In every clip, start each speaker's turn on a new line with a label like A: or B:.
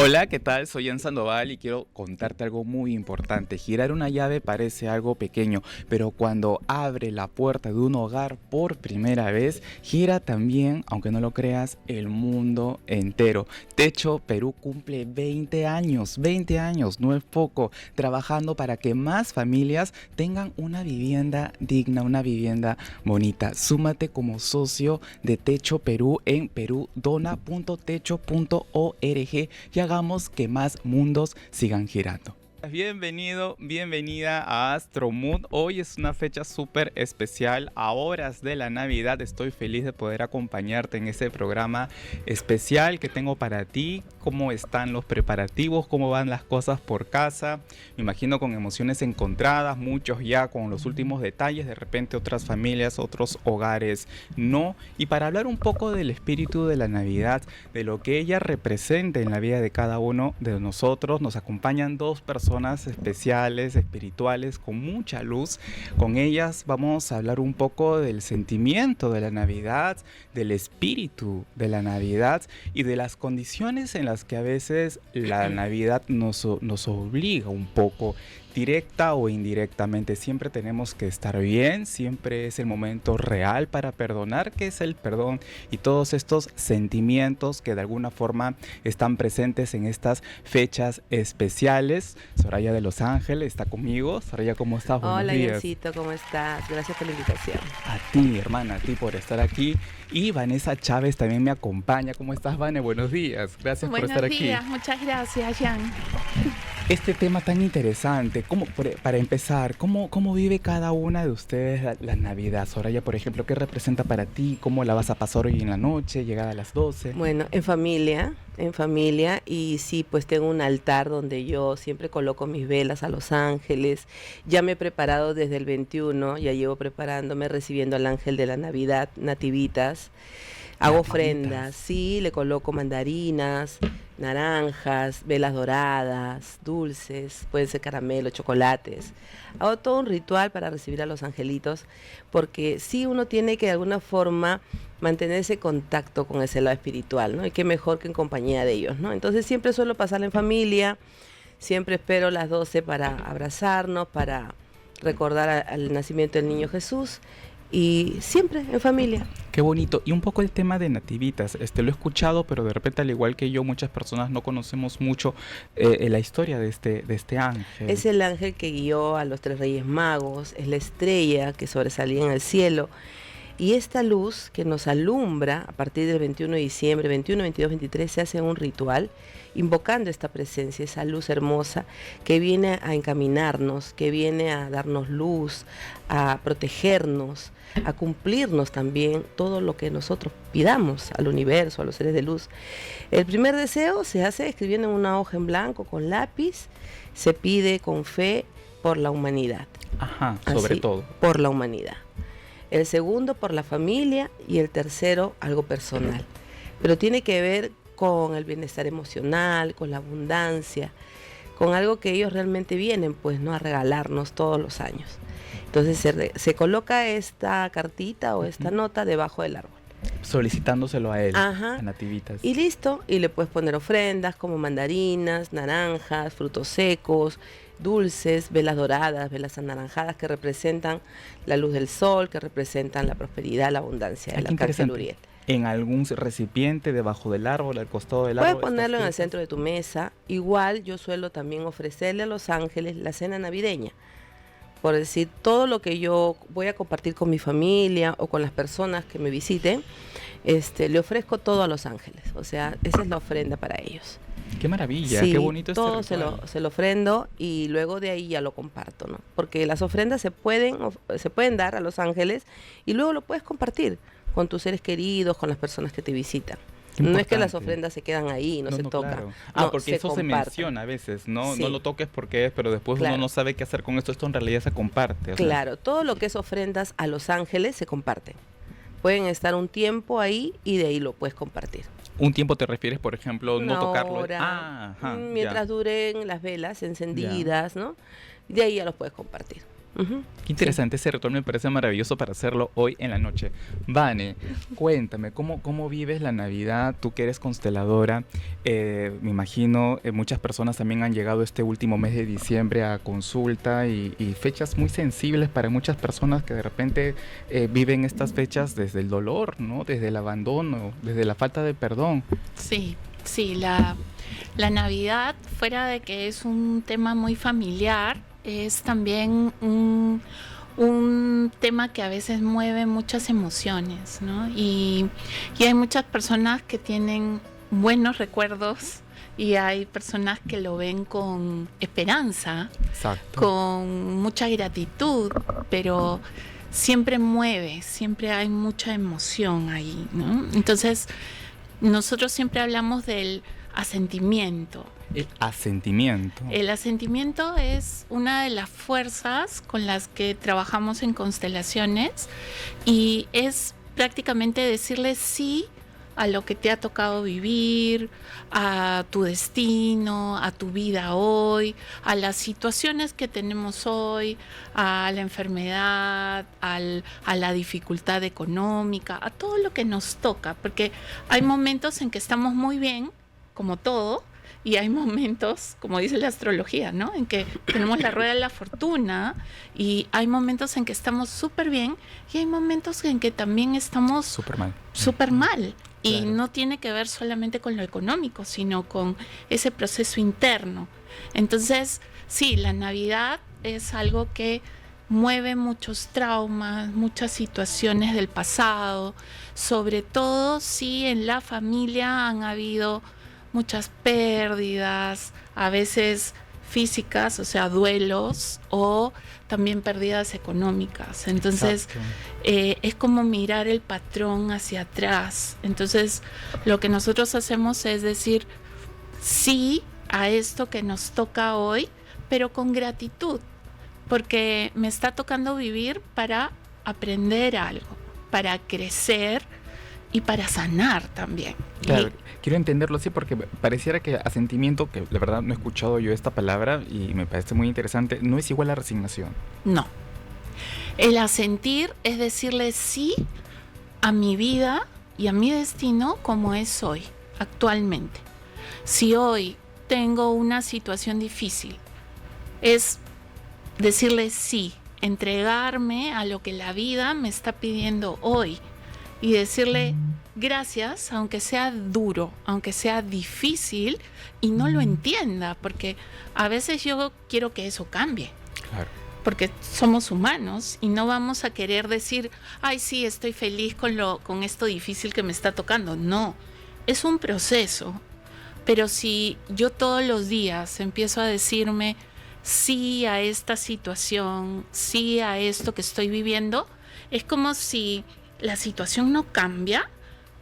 A: Hola, ¿qué tal? Soy Ian Sandoval y quiero contarte algo muy importante. Girar una llave parece algo pequeño, pero cuando abre la puerta de un hogar por primera vez, gira también, aunque no lo creas, el mundo entero. Techo Perú cumple 20 años, no es poco, trabajando para que más familias tengan una vivienda digna, una vivienda bonita. Súmate como socio de Techo Perú en perudona.techo.org y hagamos que más mundos sigan girando. Bienvenido, bienvenida a Astromood. Hoy es una fecha súper especial, a horas de la Navidad. Estoy feliz de poder acompañarte en ese programa especial que tengo para ti. ¿Cómo están los preparativos? ¿Cómo van las cosas por casa? Me imagino con emociones encontradas, muchos ya con los últimos detalles, de repente otras familias, otros hogares no. Y para hablar un poco del espíritu de la Navidad, de lo que ella representa en la vida de cada uno de nosotros, nos acompañan dos personas especiales, espirituales, con mucha luz. Con ellas vamos a hablar un poco del sentimiento de la Navidad, del espíritu de la Navidad y de las condiciones en las que a veces la Navidad nos obliga un poco, directa o indirectamente. Siempre tenemos que estar bien, siempre es el momento real para perdonar, que es el perdón, y todos estos sentimientos que de alguna forma están presentes en estas fechas especiales. Soraya de Los Ángeles está conmigo. Soraya, ¿cómo estás? Buenos
B: Hola,
A: días.
B: Iancito, ¿cómo estás? Gracias por la invitación.
A: A ti, hermana, a ti por estar aquí. Y Vanessa Chávez también me acompaña. ¿Cómo estás, Vane? Buenos días. Gracias por estar aquí.
C: Buenos días, muchas gracias, Jan.
A: Este tema tan interesante, para empezar, ¿cómo vive cada una de ustedes la Navidad? Soraya, por ejemplo, ¿qué representa para ti? ¿Cómo la vas a pasar hoy en la noche, llegada a las 12?
B: Bueno, en familia, y sí, pues tengo un altar donde yo siempre coloco mis velas a los ángeles. Ya me he preparado desde el 21, ya llevo preparándome, recibiendo al ángel de la Navidad, nativitas. Hago ofrendas, sí, le coloco mandarinas, naranjas, velas doradas, dulces, pueden ser caramelos, chocolates. Hago todo un ritual para recibir a los angelitos, porque sí uno tiene que de alguna forma mantener ese contacto con ese lado espiritual, ¿no? Y qué mejor que en compañía de ellos, ¿no? Entonces siempre suelo pasarla en familia, siempre espero las 12 para abrazarnos, para recordar al nacimiento del niño Jesús, y siempre en familia.
A: Qué bonito. Y un poco el tema de nativitas. Lo he escuchado, pero de repente, al igual que yo, muchas personas no conocemos mucho la historia de este ángel.
B: Es el ángel que guió a los 3 Reyes Magos, es la estrella que sobresalía en el cielo. Y esta luz que nos alumbra a partir del 21 de diciembre, 21, 22, 23, se hace un ritual invocando esta presencia, esa luz hermosa que viene a encaminarnos, que viene a darnos luz, a protegernos, a cumplirnos también todo lo que nosotros pidamos al universo, a los seres de luz. El primer deseo se hace escribiendo en una hoja en blanco con lápiz, se pide con fe por la humanidad.
A: Ajá, sobre
B: Así,
A: todo.
B: por la humanidad. El segundo por la familia y el tercero algo personal. Pero tiene que ver con el bienestar emocional, con la abundancia, con algo que ellos realmente vienen, pues, ¿no?, a regalarnos todos los años. Entonces se coloca esta cartita o esta nota debajo del árbol.
A: Solicitándoselo a él,
B: Ajá.
A: a nativitas.
B: Y listo, y le puedes poner ofrendas como mandarinas, naranjas, frutos secos, dulces, velas doradas, velas anaranjadas que representan la luz del sol, que representan la prosperidad, la abundancia del arcángel Uriel.
A: En algún recipiente, debajo del árbol, al costado del árbol.
B: Puedes ponerlo en el centro de tu mesa. Igual yo suelo también ofrecerle a los ángeles la cena navideña. Por decir, todo lo que yo voy a compartir con mi familia o con las personas que me visiten, le ofrezco todo a los ángeles. O sea, esa es la ofrenda para ellos.
A: Qué maravilla,
B: Sí,
A: qué bonito
B: todo
A: este ritual.
B: se lo ofrendo y luego de ahí ya lo comparto, ¿no? Porque las ofrendas se pueden dar a los ángeles y luego lo puedes compartir con tus seres queridos, con las personas que te visitan. No es que las ofrendas se quedan ahí, no se tocan.
A: Claro.
B: No,
A: porque eso se menciona a veces, ¿no? Sí. No lo toques porque es, pero después uno no sabe qué hacer con esto. Esto en realidad se comparte.
B: Claro, todo lo que es ofrendas a los ángeles se comparte. Pueden estar un tiempo ahí y de ahí lo puedes compartir.
A: ¿Un tiempo te refieres, por ejemplo,
B: una
A: no tocarlo?
B: Hora, mientras duren las velas encendidas, ¿no? De ahí ya los puedes compartir. Ujú.
A: Qué interesante ese ritual, me parece maravilloso para hacerlo hoy en la noche. Vane, cuéntame, ¿cómo vives la Navidad? Tú que eres consteladora, me imagino muchas personas también han llegado este último mes de diciembre a consulta y fechas muy sensibles para muchas personas que de repente viven estas fechas desde el dolor, ¿no? Desde el abandono, desde la falta de perdón.
C: Sí, sí, la Navidad, fuera de que es un tema muy familiar, es también un tema que a veces mueve muchas emociones, ¿no? Y hay muchas personas que tienen buenos recuerdos y hay personas que lo ven con esperanza,
A: Exacto.
C: con mucha gratitud, pero siempre mueve, siempre hay mucha emoción ahí, ¿no? Entonces, nosotros siempre hablamos del asentimiento.
A: El asentimiento.
C: El asentimiento es una de las fuerzas con las que trabajamos en constelaciones y es prácticamente decirle sí a lo que te ha tocado vivir, a tu destino, a tu vida hoy, a las situaciones que tenemos hoy, a la enfermedad, a la dificultad económica, a todo lo que nos toca, porque hay momentos en que estamos muy bien, como todo, y hay momentos, como dice la astrología, ¿no? En que tenemos la rueda de la fortuna y hay momentos en que estamos súper bien y hay momentos en que también estamos
A: Súper mal.
C: súper mal. Y
A: Claro.
C: no tiene que ver solamente con lo económico, sino con ese proceso interno. Entonces, sí, la Navidad es algo que mueve muchos traumas, muchas situaciones del pasado, sobre todo si en la familia han habido muchas pérdidas, a veces físicas, o sea, duelos, o también pérdidas económicas. Entonces,
A: Exacto.
C: es como mirar el patrón hacia atrás. Entonces, lo que nosotros hacemos es decir sí a esto que nos toca hoy, pero con gratitud, porque me está tocando vivir para aprender algo, para crecer y para sanar también.
A: Claro, quiero entenderlo así porque pareciera que asentimiento, que la verdad no he escuchado yo esta palabra y me parece muy interesante, no es igual a resignación.
C: No. El asentir es decirle sí a mi vida y a mi destino como es hoy, actualmente. Si hoy tengo una situación difícil, es decirle sí, entregarme a lo que la vida me está pidiendo hoy y decirle gracias, aunque sea duro, aunque sea difícil y no lo entienda, porque a veces yo quiero que eso cambie.
A: Claro.
C: Porque somos humanos y no vamos a querer decir, ay, sí, estoy feliz con esto difícil que me está tocando. No, es un proceso. Pero si yo todos los días empiezo a decirme sí a esta situación, sí a esto que estoy viviendo, es como si la situación no cambia,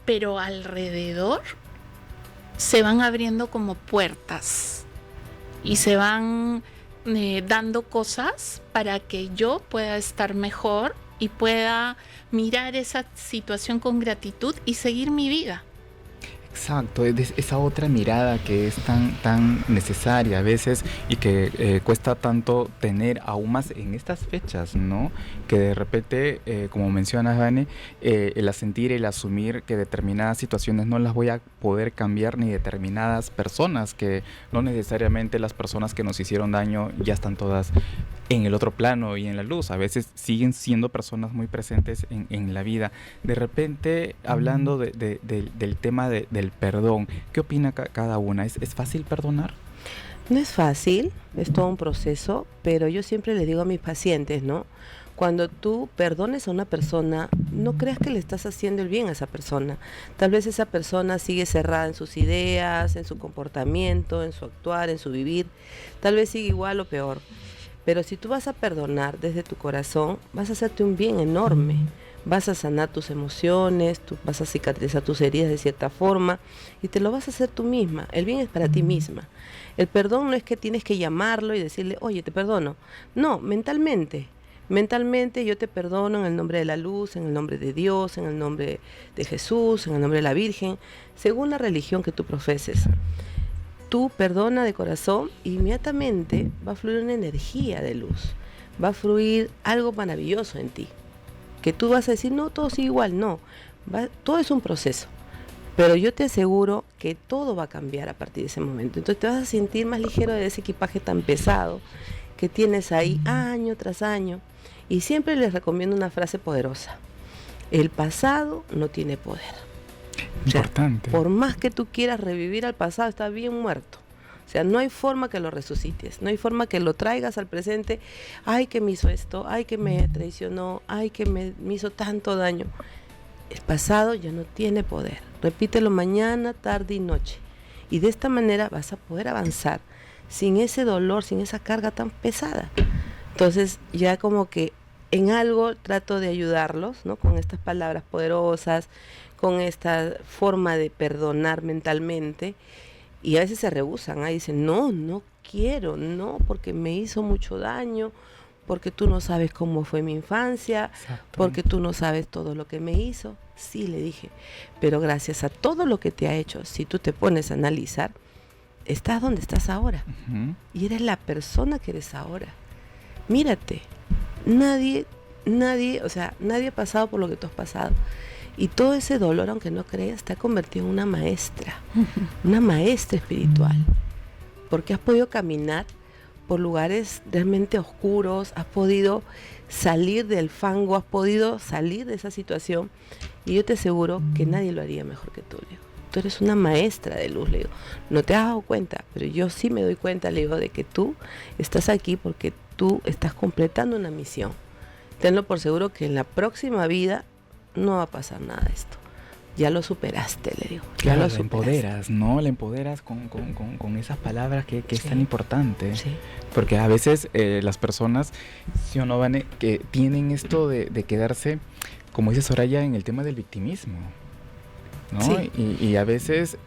C: pero alrededor se van abriendo como puertas y se van dando cosas para que yo pueda estar mejor y pueda mirar esa situación con gratitud y seguir mi vida.
A: Exacto, es esa otra mirada que es tan necesaria a veces y que cuesta tanto tener aún más en estas fechas, ¿no? Que de repente, como mencionas, Vane, el asentir, el asumir que determinadas situaciones no las voy a poder cambiar ni determinadas personas, que no necesariamente las personas que nos hicieron daño ya están todas en el otro plano y en la luz, a veces siguen siendo personas muy presentes en la vida. De repente, hablando del tema del perdón, ¿qué opina cada una? ¿Es fácil perdonar?
B: No es fácil, es todo un proceso, pero yo siempre le digo a mis pacientes, ¿no? Cuando tú perdones a una persona, no creas que le estás haciendo el bien a esa persona. Tal vez esa persona sigue cerrada en sus ideas, en su comportamiento, en su actuar, en su vivir. Tal vez sigue igual o peor. Pero si tú vas a perdonar desde tu corazón, vas a hacerte un bien enorme. Vas a sanar tus emociones, tú vas a cicatrizar tus heridas de cierta forma y te lo vas a hacer tú misma. El bien es para ti misma. El perdón no es que tienes que llamarlo y decirle, oye, te perdono. No, mentalmente. Mentalmente yo te perdono en el nombre de la luz, en el nombre de Dios, en el nombre de Jesús, en el nombre de la Virgen, según la religión que tú profeses. Tú perdona de corazón y inmediatamente va a fluir una energía de luz. va a fluir algo maravilloso en ti. Que tú vas a decir, no, todo sigue igual, no. Todo es un proceso. Pero yo te aseguro que todo va a cambiar a partir de ese momento. Entonces te vas a sentir más ligero de ese equipaje tan pesado que tienes ahí año tras año. Y siempre les recomiendo una frase poderosa. El pasado no tiene poder.
A: Importante.
B: O sea, por más que tú quieras revivir al pasado, está bien muerto. O sea, no hay forma que lo resucites, no hay forma que lo traigas al presente. Ay, que me hizo esto, ay, que me traicionó, ay, que me hizo tanto daño. El pasado ya no tiene poder. Repítelo mañana, tarde y noche. Y de esta manera vas a poder avanzar sin ese dolor, sin esa carga tan pesada. Entonces, ya como que en algo trato de ayudarlos, ¿no? Con estas palabras poderosas, con esta forma de perdonar mentalmente. Y a veces se rehúsan, dicen, no quiero, no, porque me hizo mucho daño, porque tú no sabes cómo fue mi infancia,
A: Exacto.
B: porque tú no sabes todo lo que me hizo. Sí, le dije, pero gracias a todo lo que te ha hecho, si tú te pones a analizar, estás donde estás ahora.
A: Ujú.
B: Y eres la persona que eres ahora. Mírate, nadie ha pasado por lo que tú has pasado. Y todo ese dolor, aunque no creas, te ha convertido en una maestra espiritual. Porque has podido caminar por lugares realmente oscuros, has podido salir del fango, has podido salir de esa situación. Y yo te aseguro que nadie lo haría mejor que tú, le digo. Tú eres una maestra de luz, le digo. No te has dado cuenta, pero yo sí me doy cuenta, le digo, de que tú estás aquí porque tú estás completando una misión. Tenlo por seguro que en la próxima vida no va a pasar nada de esto. Ya lo superaste, le digo.
A: Claro,
B: Ya lo
A: la
B: superaste.
A: empoderas, ¿no? La empoderas con esas palabras que es
B: Sí.
A: tan importante.
B: Sí.
A: Porque a veces las personas, ¿sí o no, Vane?, que tienen esto de quedarse, como dice Soraya, en el tema del victimismo, ¿no?
B: Sí.
A: Y a veces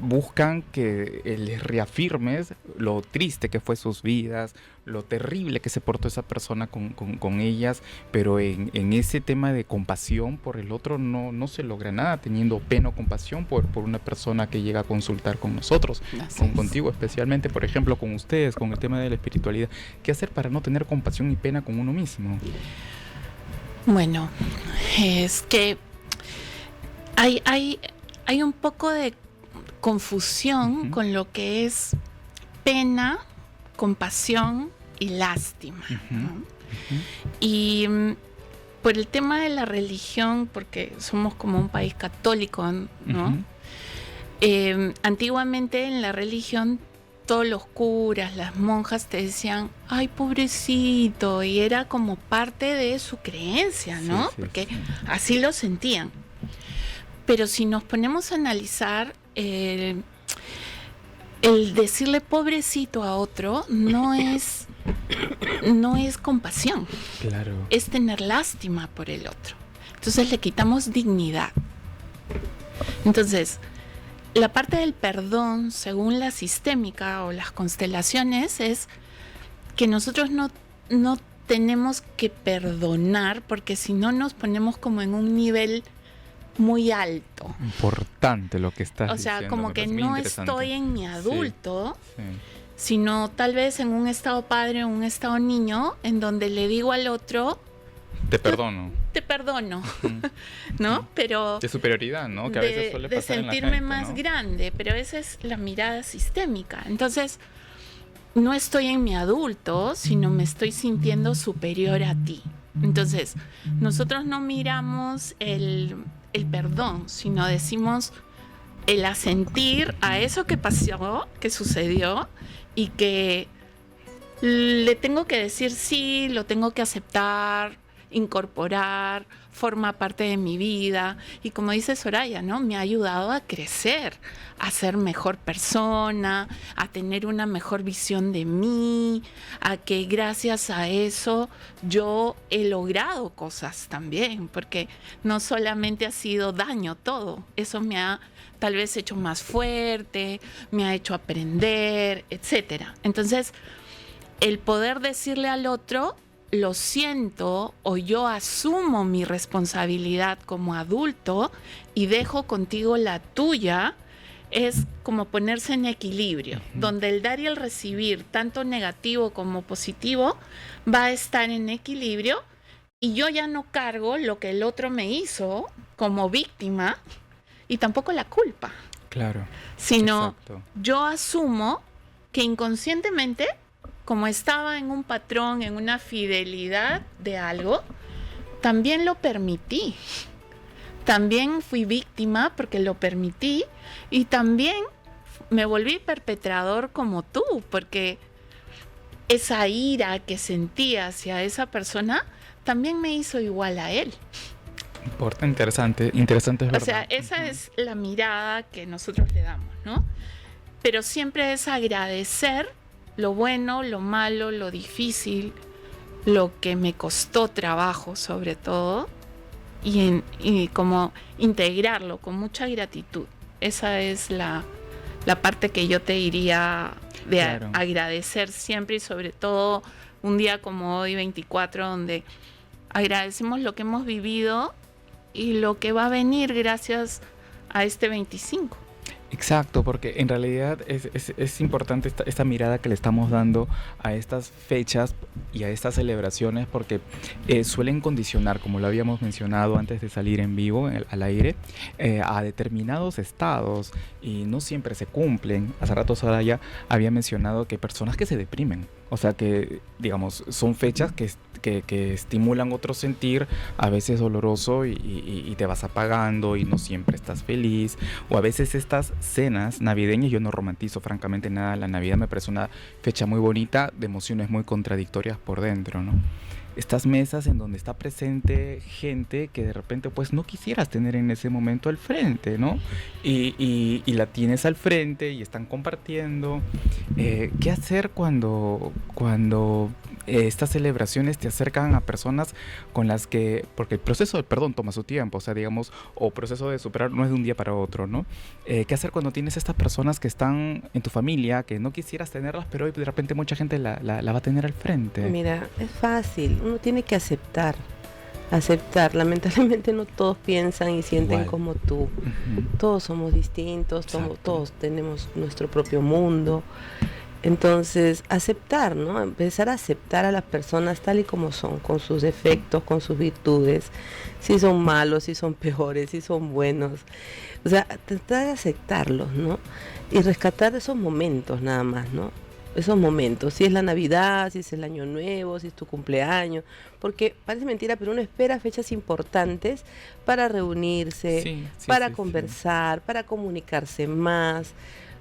A: buscan que les reafirmes lo triste que fue sus vidas, lo terrible que se portó esa persona con ellas, pero en ese tema de compasión por el otro no se logra nada, teniendo pena o compasión por una persona que llega a consultar con nosotros, contigo especialmente, por ejemplo, con ustedes, con el tema de la espiritualidad. ¿Qué hacer para no tener compasión y pena con uno mismo?
C: Bueno, es que hay un poco de confusión
A: Ujú.
C: con lo que es pena, compasión y lástima, ¿no?
A: Ujú.
C: Y por el tema de la religión, porque somos como un país católico, ¿no?
A: Ujú.
C: Antiguamente en la religión todos los curas, las monjas te decían, ay, pobrecito, y era como parte de su creencia, ¿no?
A: Sí, sí,
C: Porque
A: sí.
C: así lo sentían. Pero si nos ponemos a analizar, el decirle pobrecito a otro no es compasión,
A: Claro.
C: es tener lástima por el otro. Entonces le quitamos dignidad. Entonces, la parte del perdón, según la sistémica o las constelaciones, es que nosotros no tenemos que perdonar, porque si no nos ponemos como en un nivel muy alto.
A: Importante lo que estás
C: O sea,
A: diciendo,
C: como
A: me
C: que
A: parece muy
C: no
A: interesante.
C: estoy en mi adulto,
A: Sí.
C: sino tal vez en un estado padre o un estado niño, en donde le digo al otro,
A: Te perdono.
C: te perdono,
A: Ujú.
C: ¿no? Pero
A: De superioridad, ¿no? Que a veces suele
C: de
A: pasar en la
C: sentirme
A: gente,
C: más
A: ¿no?
C: grande, pero esa es la mirada sistémica. Entonces, no estoy en mi adulto, sino me estoy sintiendo superior a ti. Entonces, nosotros no miramos el perdón, sino decimos el asentir a eso que pasó, que sucedió, y que le tengo que decir sí, lo tengo que aceptar, incorporar, forma parte de mi vida. Y como dice Soraya, ¿no? Me ha ayudado a crecer, a ser mejor persona, a tener una mejor visión de mí, a que gracias a eso yo he logrado cosas también, porque no solamente ha sido daño todo, eso me ha tal vez hecho más fuerte, me ha hecho aprender, etcétera. Entonces, el poder decirle al otro, lo siento, o yo asumo mi responsabilidad como adulto y dejo contigo la tuya, es como ponerse en equilibrio, donde el dar y el recibir, tanto negativo como positivo, va a estar en equilibrio y yo ya no cargo lo que el otro me hizo como víctima y tampoco la culpa.
A: Claro.
C: Sino
A: Exacto.
C: yo asumo que inconscientemente, como estaba en un patrón, en una fidelidad de algo, también lo permití. También fui víctima porque lo permití y también me volví perpetrador como tú, porque esa ira que sentí hacia esa persona también me hizo igual a él.
A: Interesante es verdad.
C: O sea, esa es la mirada que nosotros le damos, ¿no? Pero siempre es agradecer lo bueno, lo malo, lo difícil, lo que me costó trabajo sobre todo, y como integrarlo con mucha gratitud. Esa es la parte que yo te diría de
A: Claro.
C: agradecer siempre, y sobre todo un día como hoy, 24, donde agradecemos lo que hemos vivido y lo que va a venir gracias a este 25.
A: Exacto, porque en realidad es importante esta mirada que le estamos dando a estas fechas y a estas celebraciones, porque suelen condicionar, como lo habíamos mencionado antes de salir en vivo al aire, a determinados estados, y no siempre se cumplen. Hace rato Soraya había mencionado que hay personas que se deprimen, o sea que, digamos, son fechas que estimulan otro sentir, a veces doloroso, y te vas apagando y no siempre estás feliz. O a veces estas cenas navideñas, yo no romantizo francamente nada la Navidad, me parece una fecha muy bonita, de emociones muy contradictorias por dentro, ¿no? Estas mesas en donde está presente gente que de repente pues no quisieras tener en ese momento al frente, ¿no? Y la tienes al frente y están compartiendo. ¿Qué hacer cuando estas celebraciones te acercan a personas con las que, porque el proceso del perdón toma su tiempo, o sea, digamos, o proceso de superar no es de un día para otro, ¿no? ¿Qué hacer cuando tienes estas personas que están en tu familia, que no quisieras tenerlas, pero hoy de repente mucha gente la va a tener al frente?
B: Mira, es fácil, uno tiene que aceptar. Lamentablemente no todos piensan y sienten
A: Igual.
B: como tú.
A: Ujú.
B: Todos somos distintos,
A: Exacto.
B: todos tenemos nuestro propio mundo. Entonces, aceptar, ¿no? Empezar a aceptar a las personas tal y como son, con sus defectos, con sus virtudes, si son malos, si son peores, si son buenos. O sea, tratar de aceptarlos, ¿no? Y rescatar esos momentos nada más, ¿no? Esos momentos, si es la Navidad, si es el Año Nuevo, si es tu cumpleaños, porque parece mentira, pero uno espera fechas importantes para reunirse,
A: Sí,
B: para
A: sí.
B: conversar, para comunicarse más.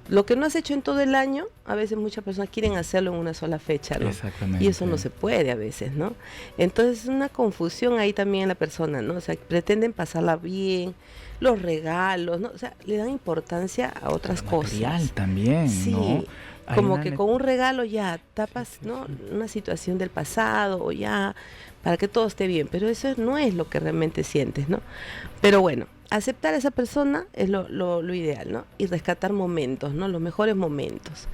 B: Lo que no has hecho en todo el año, a veces muchas personas quieren hacerlo en una sola fecha, ¿no?
A: Exactamente.
B: Y eso no se puede a veces, ¿no? Entonces es una confusión ahí también en la persona, ¿no? O sea, pretenden pasarla bien, los regalos, ¿no? O sea, le dan importancia a otras
A: Lo material
B: cosas.
A: también,
B: Sí,
A: ¿no? Hay
B: como
A: una
B: que
A: ne-
B: con un regalo ya tapas,
A: sí,
B: ¿no?
A: sí.
B: Una situación del pasado o ya para que todo esté bien, pero eso no es lo que realmente sientes, ¿no? Pero bueno, aceptar a esa persona es lo ideal, ¿no? Y rescatar momentos, ¿no? Los mejores momentos,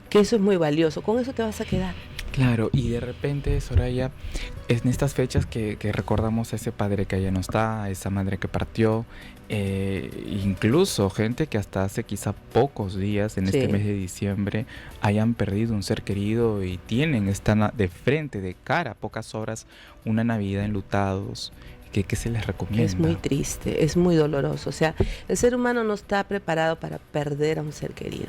B: que eso es muy valioso, con eso te vas a quedar.
A: Claro, y de repente, Soraya, en estas fechas que recordamos a ese padre que ya no está, a esa madre que partió, incluso gente que hasta hace quizá pocos días en este
B: Sí.
A: mes de diciembre hayan perdido un ser querido y están de frente, de cara, a pocas horas, una Navidad enlutados. ¿Qué se les recomienda?
B: Es muy triste, es muy doloroso. O sea, el ser humano no está preparado para perder a un ser querido.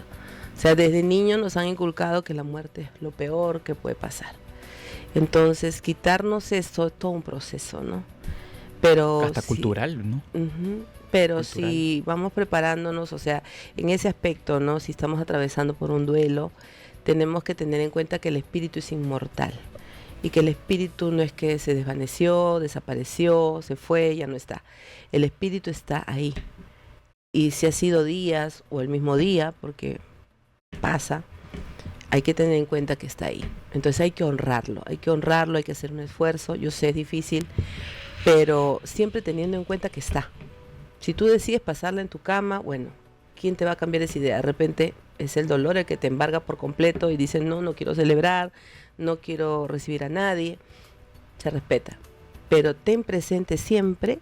B: O sea, desde niño nos han inculcado que la muerte es lo peor que puede pasar. Entonces, quitarnos eso es todo un proceso, ¿no? Pero
A: Hasta
B: sí,
A: cultural, ¿no?
B: pero
A: Cultural.
B: si vamos preparándonos, o sea, en ese aspecto, ¿no? Si estamos atravesando por un duelo, tenemos que tener en cuenta que el espíritu es inmortal. Y que el espíritu no es que se desvaneció, desapareció, se fue, ya no está. El espíritu está ahí. Y si ha sido días o el mismo día, porque pasa, hay que tener en cuenta que está ahí. Entonces hay que honrarlo, hay que hacer un esfuerzo. Yo sé, es difícil, pero siempre teniendo en cuenta que está. Si tú decides pasarla en tu cama, bueno, ¿quién te va a cambiar esa idea? De repente es el dolor el que te embarga por completo y dices, no quiero celebrar, no quiero recibir a nadie. Se respeta. Pero ten presente siempre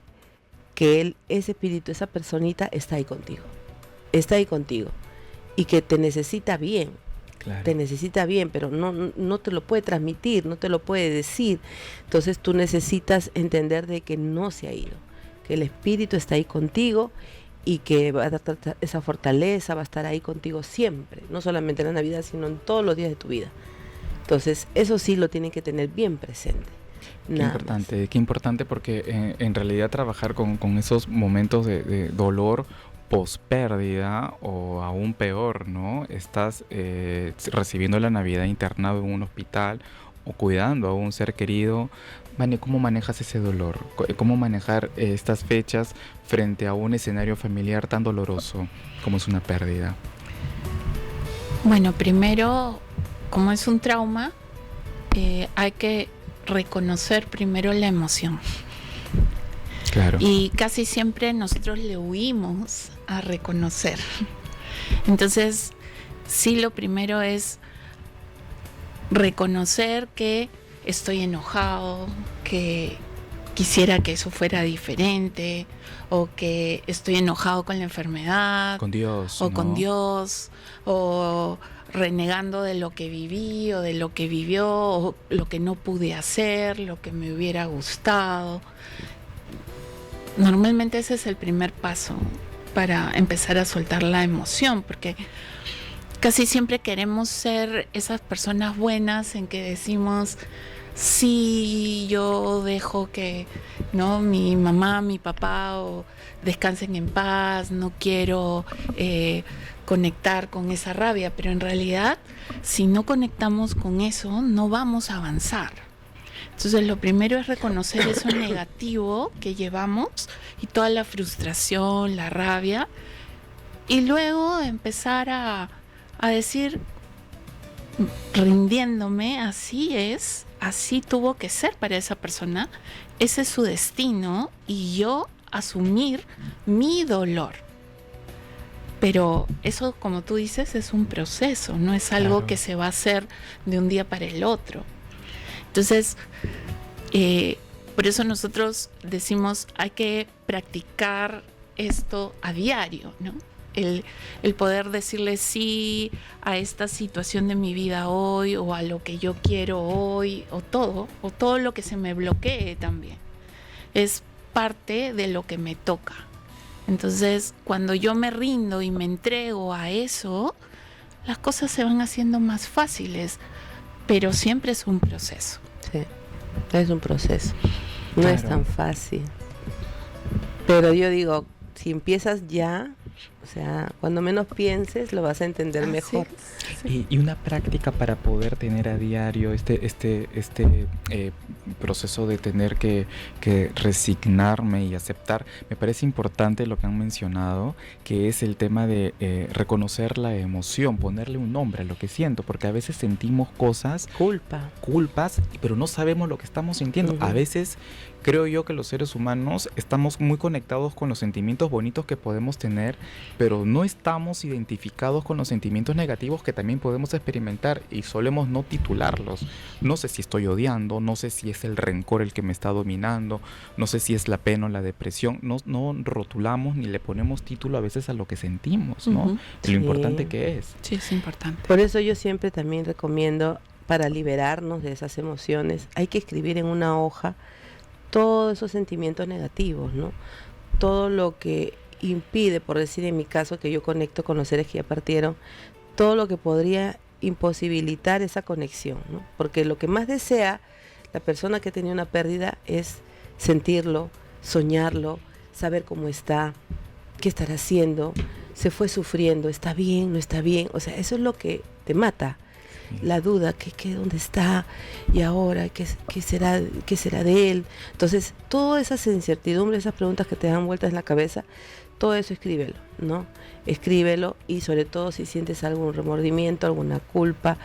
B: que ese espíritu, esa personita está ahí contigo. está ahí contigo y que te necesita bien.
A: Claro.
B: Te necesita bien, pero no te lo puede transmitir, no te lo puede decir. Entonces tú necesitas entender de que no se ha ido, que el espíritu está ahí contigo y que va a dar esa fortaleza, va a estar ahí contigo siempre, no solamente en la Navidad, sino en todos los días de tu vida. Entonces eso sí lo tienen que tener bien presente.
A: Qué importante porque en realidad trabajar con esos momentos de dolor pospérdida o aún peor, ¿no? Estás recibiendo la Navidad internado en un hospital o cuidando a un ser querido. ¿Cómo manejas ese dolor? ¿Cómo manejar estas fechas frente a un escenario familiar tan doloroso como es una pérdida?
C: Bueno, primero, como es un trauma, hay que reconocer primero la emoción.
A: Claro.
C: Y casi siempre nosotros le huimos a reconocer. Entonces, sí, lo primero es reconocer que estoy enojado, que quisiera que eso fuera diferente, o que estoy enojado con la enfermedad,
A: con Dios,
C: o
A: ¿no?
C: con Dios, o renegando de lo que viví o de lo que vivió, o lo que no pude hacer, lo que me hubiera gustado. Normalmente ese es el primer paso para empezar a soltar la emoción, porque casi siempre queremos ser esas personas buenas en que decimos, sí, yo dejo que, ¿no?, mi mamá, mi papá descansen en paz, no quiero conectar con esa rabia, pero en realidad, si no conectamos con eso, no vamos a avanzar. Entonces lo primero es reconocer eso negativo que llevamos y toda la frustración, la rabia, y luego empezar a decir, rindiéndome, así es, así tuvo que ser para esa persona, ese es su destino y yo asumir mi dolor. Pero eso, como tú dices, es un proceso, no es algo
A: Claro.
C: que se va a hacer de un día para el otro. Entonces, por eso nosotros decimos, hay que practicar esto a diario, ¿no? El poder decirle sí a esta situación de mi vida hoy, o a lo que yo quiero hoy, o todo lo que se me bloquee también. Es parte de lo que me toca. Entonces, cuando yo me rindo y me entrego a eso, las cosas se van haciendo más fáciles, pero siempre es un proceso.
B: Sí, es un proceso. No
A: Claro.
B: es tan fácil. Pero yo digo, si empiezas ya, o sea, cuando menos pienses, lo vas a entender mejor.
A: Y una práctica para poder tener a diario este proceso de tener que resignarme y aceptar. Me parece importante lo que han mencionado, que es el tema de reconocer la emoción, ponerle un nombre a lo que siento, porque a veces sentimos cosas, culpas, pero no sabemos lo que estamos sintiendo.
B: Uh-huh.
A: A veces creo yo que los seres humanos estamos muy conectados con los sentimientos bonitos que podemos tener, pero no estamos identificados con los sentimientos negativos que también podemos experimentar y solemos no titularlos. No sé si estoy odiando, no sé si es el rencor el que me está dominando, no sé si es la pena o la depresión. No rotulamos ni le ponemos título a veces a lo que sentimos, ¿no?
C: Uh-huh.
A: De lo importante que es.
C: Sí, es importante.
B: Por eso yo siempre también recomiendo, para liberarnos de esas emociones, hay que escribir en una hoja todos esos sentimientos negativos, ¿no? Todo lo que impide, por decir en mi caso, que yo conecto con los seres que ya partieron, todo lo que podría imposibilitar esa conexión, ¿no? Porque lo que más desea la persona que ha tenido una pérdida es sentirlo, soñarlo, saber cómo está, qué estará haciendo, se fue sufriendo, está bien, no está bien, o sea, eso es lo que te mata. La duda, ¿dónde está? Y ahora, ¿qué será de él? Entonces, todas esas incertidumbres, esas preguntas que te dan vueltas en la cabeza, todo eso escríbelo, ¿no? Escríbelo, y sobre todo si sientes algún remordimiento, alguna culpa,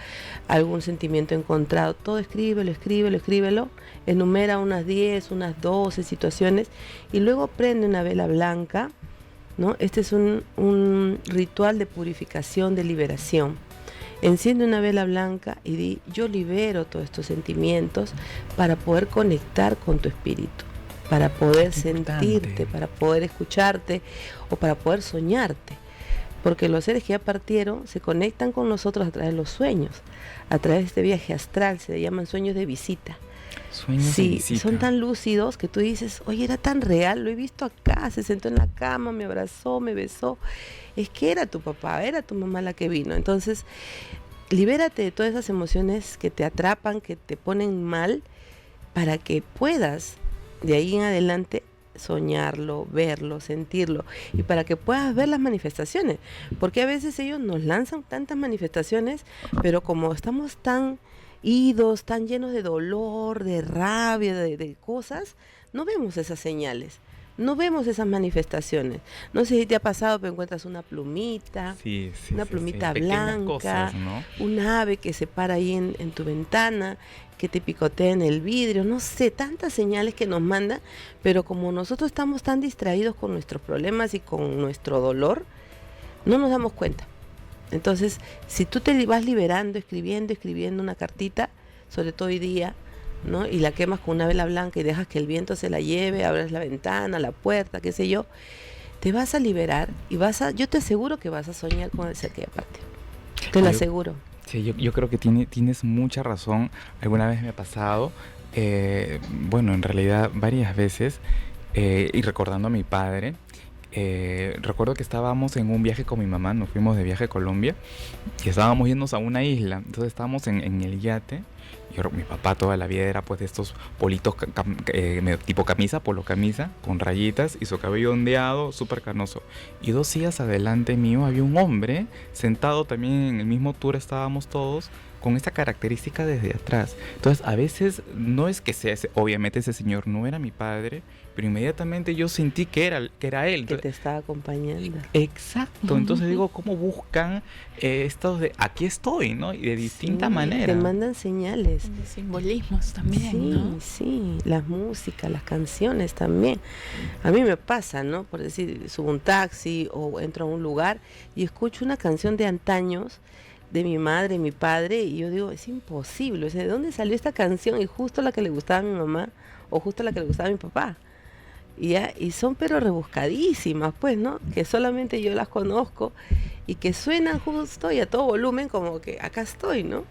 B: algún sentimiento encontrado, todo escríbelo, enumera unas 10, unas 12 situaciones, y luego prende una vela blanca, ¿no? Este es un ritual de purificación, de liberación. Enciende una vela blanca y di, yo libero todos estos sentimientos para poder conectar con tu espíritu, para poder sentirte, para poder escucharte o para poder soñarte. porque los seres que ya partieron se conectan con nosotros a través de los sueños, a través de este viaje astral, se llaman sueños de visita.
A: Sueños de visita.
B: Son tan lúcidos que tú dices, oye, era tan real, lo he visto acá, se sentó en la cama, me abrazó, me besó. Es que era tu papá, era tu mamá la que vino. Entonces, libérate de todas esas emociones que te atrapan, que te ponen mal, para que puedas de ahí en adelante soñarlo, verlo, sentirlo, y para que puedas ver las manifestaciones, porque a veces ellos nos lanzan tantas manifestaciones, pero como estamos tan idos, tan llenos de dolor, de rabia, de cosas, no vemos esas señales, no vemos esas manifestaciones. No sé si te ha pasado, pero encuentras una plumita, una plumita blanca,
A: cosas, ¿no?
B: Un ave que se para ahí en tu ventana, que te picotea en el vidrio, no sé, tantas señales que nos mandan, pero como nosotros estamos tan distraídos con nuestros problemas y con nuestro dolor, no nos damos cuenta. Entonces, si tú te vas liberando, escribiendo una cartita, sobre todo hoy día, ¿no? Y la quemas con una vela blanca y dejas que el viento se la lleve, abres la ventana, la puerta, qué sé yo, te vas a liberar y yo te aseguro que vas a soñar con el ser que ya partió. Te lo aseguro.
A: Sí, yo creo que tienes mucha razón. Alguna vez me ha pasado, bueno, en realidad varias veces, y recordando a mi padre, recuerdo que estábamos en un viaje con mi mamá, nos fuimos de viaje a Colombia y estábamos yéndonos a una isla. Entonces estábamos en el yate. Mi papá toda la vida era pues de estos politos tipo camisa, polo camisa, con rayitas y su cabello ondeado, súper canoso. Y 2 sillas adelante mío había un hombre sentado también en el mismo tour, estábamos todos con esta característica desde atrás. Entonces a veces no es que sea obviamente ese señor no era mi padre, pero inmediatamente yo sentí que era él. Entonces,
B: que te estaba acompañando.
A: Exacto. Entonces digo, ¿cómo buscan estos de aquí estoy, ¿no? Y de distinta manera.
B: Te mandan señales.
C: De simbolismos también,
B: sí,
C: ¿no?
B: Sí, las músicas, las canciones también. A mí me pasa, ¿no? Por decir, subo un taxi o entro a un lugar y escucho una canción de antaños de mi madre, mi padre, y yo digo, es imposible, o sea, ¿de dónde salió esta canción? Y justo la que le gustaba a mi mamá o justo la que le gustaba a mi papá. Y son pero rebuscadísimas, pues, ¿no? Que solamente yo las conozco y que suenan justo y a todo volumen como que acá estoy, ¿no?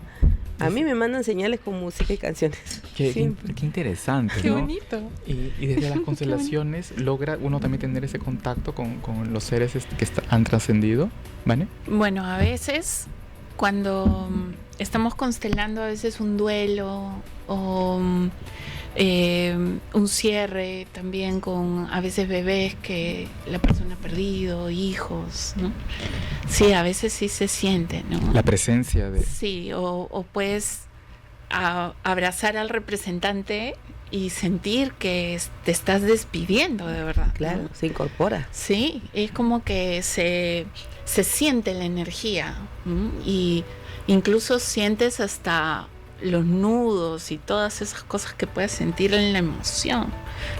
B: A mí me mandan señales con música y canciones.
A: Qué interesante,
C: Qué
A: ¿no?
C: bonito.
A: Y desde las constelaciones logra uno también tener ese contacto con los seres que han trascendido, ¿vale?
C: Bueno, a veces cuando estamos constelando a veces un duelo o un cierre también con a veces bebés que la persona ha perdido, hijos, ¿no? Sí, a veces sí se siente, ¿no?
A: La presencia de...
C: Sí, o puedes abrazar al representante y sentir que te estás despidiendo de verdad.
B: Claro,
C: ¿no?
B: Se incorpora.
C: Sí, es como que se siente la energía, ¿no? Y incluso sientes hasta los nudos y todas esas cosas que puedes sentir en la emoción,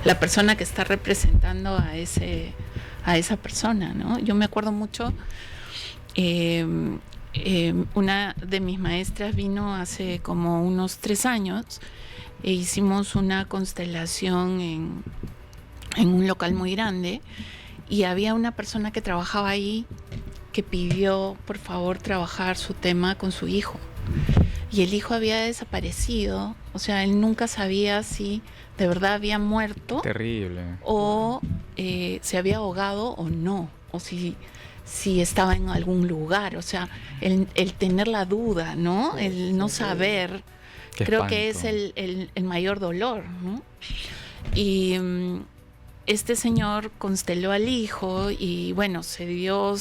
C: la persona que está representando a esa persona, ¿no? Yo me acuerdo mucho, una de mis maestras vino hace como unos 3 años e hicimos una constelación en un local muy grande y había una persona que trabajaba ahí que pidió por favor trabajar su tema con su hijo. Y el hijo había desaparecido, o sea, él nunca sabía si de verdad había muerto.
A: Terrible.
C: O se había ahogado o no, o si estaba en algún lugar, o sea, el tener la duda, ¿no? El no saber, creo que es el mayor dolor, ¿no? Y este señor consteló al hijo y bueno, se vio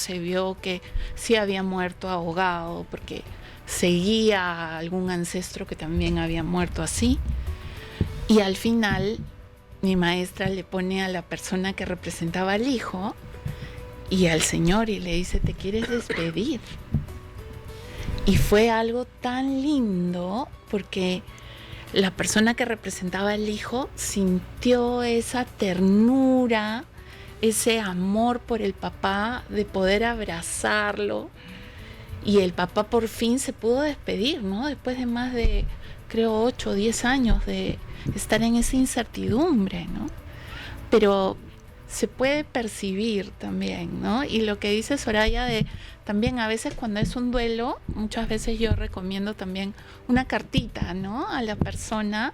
C: que sí había muerto ahogado, porque seguía a algún ancestro que también había muerto así. Y al final mi maestra le pone a la persona que representaba al hijo y al señor y le dice, ¿te quieres despedir? Y fue algo tan lindo porque la persona que representaba al hijo sintió esa ternura, ese amor por el papá, de poder abrazarlo. Y el papá por fin se pudo despedir, ¿no? Después de más de, creo, 8 o 10 años de estar en esa incertidumbre, ¿no? Pero se puede percibir también, ¿no? Y lo que dice Soraya de también a veces cuando es un duelo, muchas veces yo recomiendo también una cartita, ¿no? A la persona,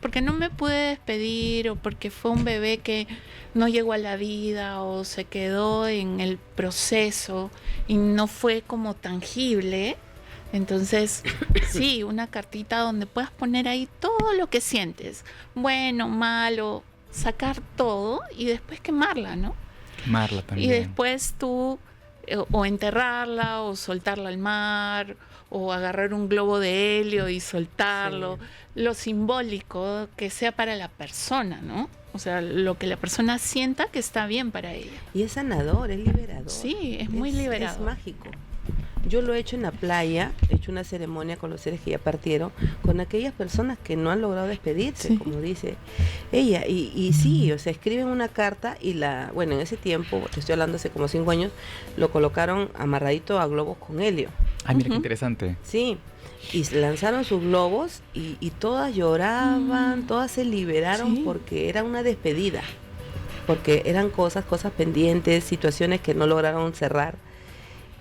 C: porque no me pude despedir o porque fue un bebé que no llegó a la vida o se quedó en el proceso y no fue como tangible. Entonces, sí, una cartita donde puedas poner ahí todo lo que sientes, bueno, malo, sacar todo y después quemarla, ¿no?
A: Quemarla
C: Y
A: también.
C: después tú o enterrarla o soltarla al mar o agarrar un globo de helio y soltarlo, lo simbólico que sea para la persona, ¿no? O sea, lo que la persona sienta que está bien para ella.
B: Y es sanador, es liberador.
C: Sí, es muy liberador.
B: Es mágico. Yo lo he hecho en la playa, he hecho una ceremonia con los seres que ya partieron, con aquellas personas que no han logrado despedirse,
C: Sí.
B: como dice ella. Y sí, o sea, escriben una carta y bueno, en ese tiempo, te estoy hablando hace como 5 años, lo colocaron amarradito a globos con helio.
A: Ay, mira qué
C: Ujú.
A: interesante.
B: Sí, y lanzaron sus globos y todas lloraban, todas se liberaron
C: Sí.
B: porque era una despedida, porque eran cosas pendientes, situaciones que no lograron cerrar.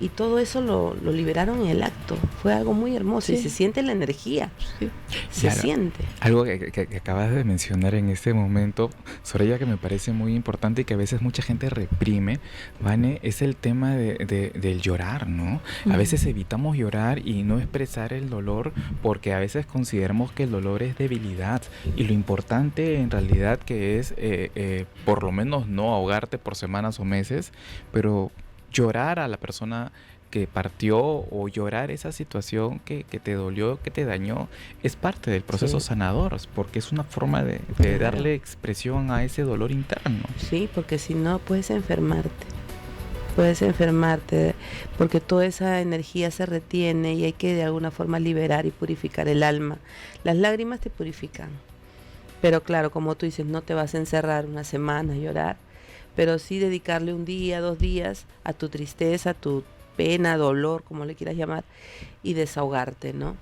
B: Y todo eso lo liberaron en el acto. Fue algo muy hermoso. Y
C: Sí.
B: se siente la energía.
C: Sí.
B: Se
A: Claro.
B: siente.
A: Algo que acabas de mencionar en este momento, Soraya, que me parece muy importante y que a veces mucha gente reprime, Vane, es el tema del llorar, ¿no? A veces evitamos llorar y no expresar el dolor porque a veces consideramos que el dolor es debilidad y lo importante en realidad que es por lo menos no ahogarte por semanas o meses, pero llorar a la persona que partió o llorar esa situación que te dolió, que te dañó, es parte del proceso
B: Sí.
A: sanador, porque es una forma de
B: Claro.
A: darle expresión a ese dolor interno.
B: Sí, porque si no puedes enfermarte. Puedes enfermarte porque toda esa energía se retiene y hay que de alguna forma liberar y purificar el alma. Las lágrimas te purifican. Pero claro, como tú dices, no te vas a encerrar una semana a llorar, pero sí dedicarle un día, 2 días a tu tristeza, a tu pena, dolor, como le quieras llamar, y desahogarte, ¿no?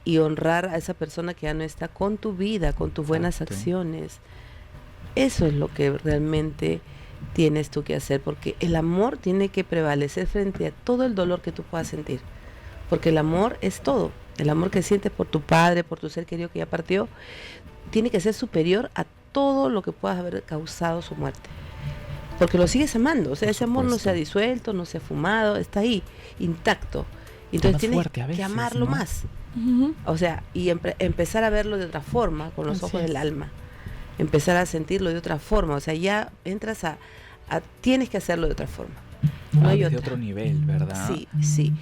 B: Y honrar a esa persona que ya no está con tu vida, con tus buenas
A: Exacto.
B: acciones. Eso es lo que realmente tienes tú que hacer, porque el amor tiene que prevalecer frente a todo el dolor que tú puedas sentir, porque el amor es todo. El amor que sientes por tu padre, por tu ser querido que ya partió, tiene que ser superior a todo lo que puedas haber causado su muerte. Porque lo sigues amando, o sea,
A: Por
B: ese amor no se ha
A: supuesto.
B: disuelto, no se ha fumado, está ahí, intacto.
A: Más
B: Entonces tienes
A: fuerte a
B: que
A: veces,
B: amarlo
A: ¿no?
B: más.
C: Ujú.
B: O sea, y empezar a verlo de otra forma, con los
C: Así
B: ojos del
C: es.
B: alma. Empezar a sentirlo de otra forma. O sea, ya entras tienes que hacerlo de otra forma. No hay
A: Desde
B: otra.
A: otro nivel, ¿verdad?
B: Sí, sí.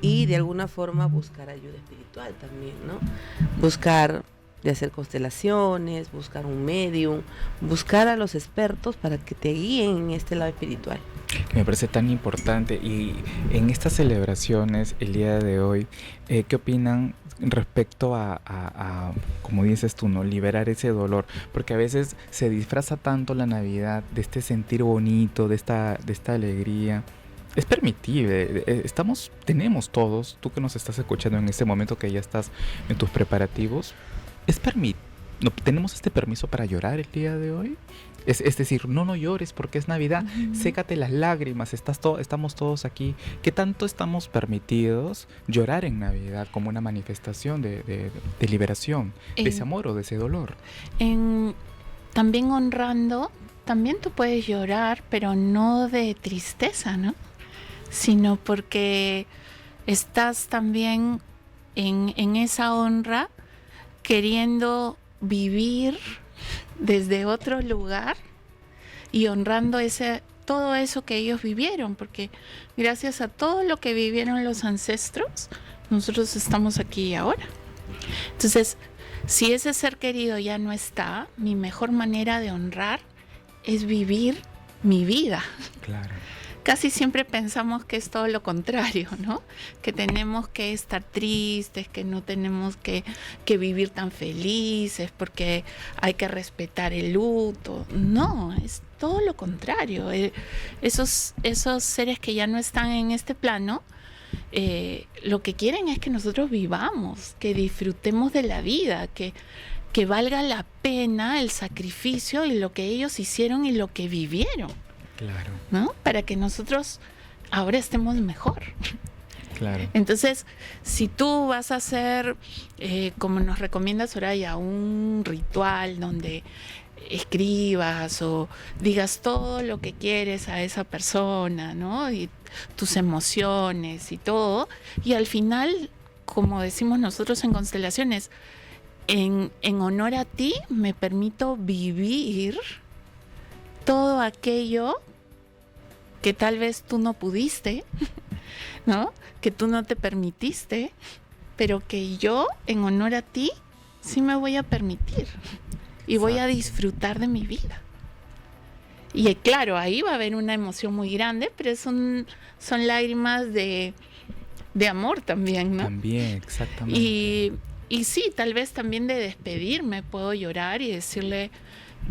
B: Y de alguna forma buscar ayuda espiritual también, ¿no? Buscar de hacer constelaciones, buscar un medium, buscar a los expertos para que te guíen en este lado espiritual.
A: Que me parece tan importante. Y en estas celebraciones, el día de hoy, ¿qué opinan respecto a, como dices tú, ¿no? Liberar ese dolor? Porque a veces se disfraza tanto la Navidad de este sentir bonito, de esta alegría. Es permitible, tenemos todos, tú que nos estás escuchando en este momento que ya estás en tus preparativos, tenemos este permiso para llorar el día de hoy. Es decir, no llores porque es Navidad,
C: Ujú.
A: sécate las lágrimas, estamos todos aquí. ¿Qué tanto estamos permitidos llorar en Navidad como una manifestación de liberación, de ese amor o de ese dolor?
C: También honrando, también tú puedes llorar, pero no de tristeza, ¿no? Sino porque estás también en esa honra queriendo vivir desde otro lugar y honrando todo eso que ellos vivieron, porque gracias a todo lo que vivieron los ancestros, nosotros estamos aquí ahora. Entonces, si ese ser querido ya no está, mi mejor manera de honrar es vivir mi vida.
A: Claro.
C: Casi siempre pensamos que es todo lo contrario, ¿no? Que tenemos que estar tristes, que no tenemos que vivir tan felices porque hay que respetar el luto. No, es todo lo contrario. Esos seres que ya no están en este plano lo que quieren es que nosotros vivamos, que disfrutemos de la vida, que valga la pena el sacrificio y lo que ellos hicieron y lo que vivieron,
A: Claro,
C: ¿no? Para que nosotros ahora estemos mejor.
A: claro.
C: Entonces, si tú vas a hacer, como nos recomienda Soraya, un ritual donde escribas o digas todo lo que quieres a esa persona, ¿no? Y tus emociones y todo, y al final, como decimos nosotros en Constelaciones, en honor a ti me permito vivir todo aquello que tal vez tú no pudiste, ¿no? Que tú no te permitiste, pero que yo, en honor a ti, sí me voy a permitir y voy a
A: Exacto.
C: disfrutar de mi vida. Y claro, ahí va a haber una emoción muy grande, pero son lágrimas de amor también, ¿no?
A: También, exactamente.
C: Y sí, tal vez también de despedirme puedo llorar y decirle,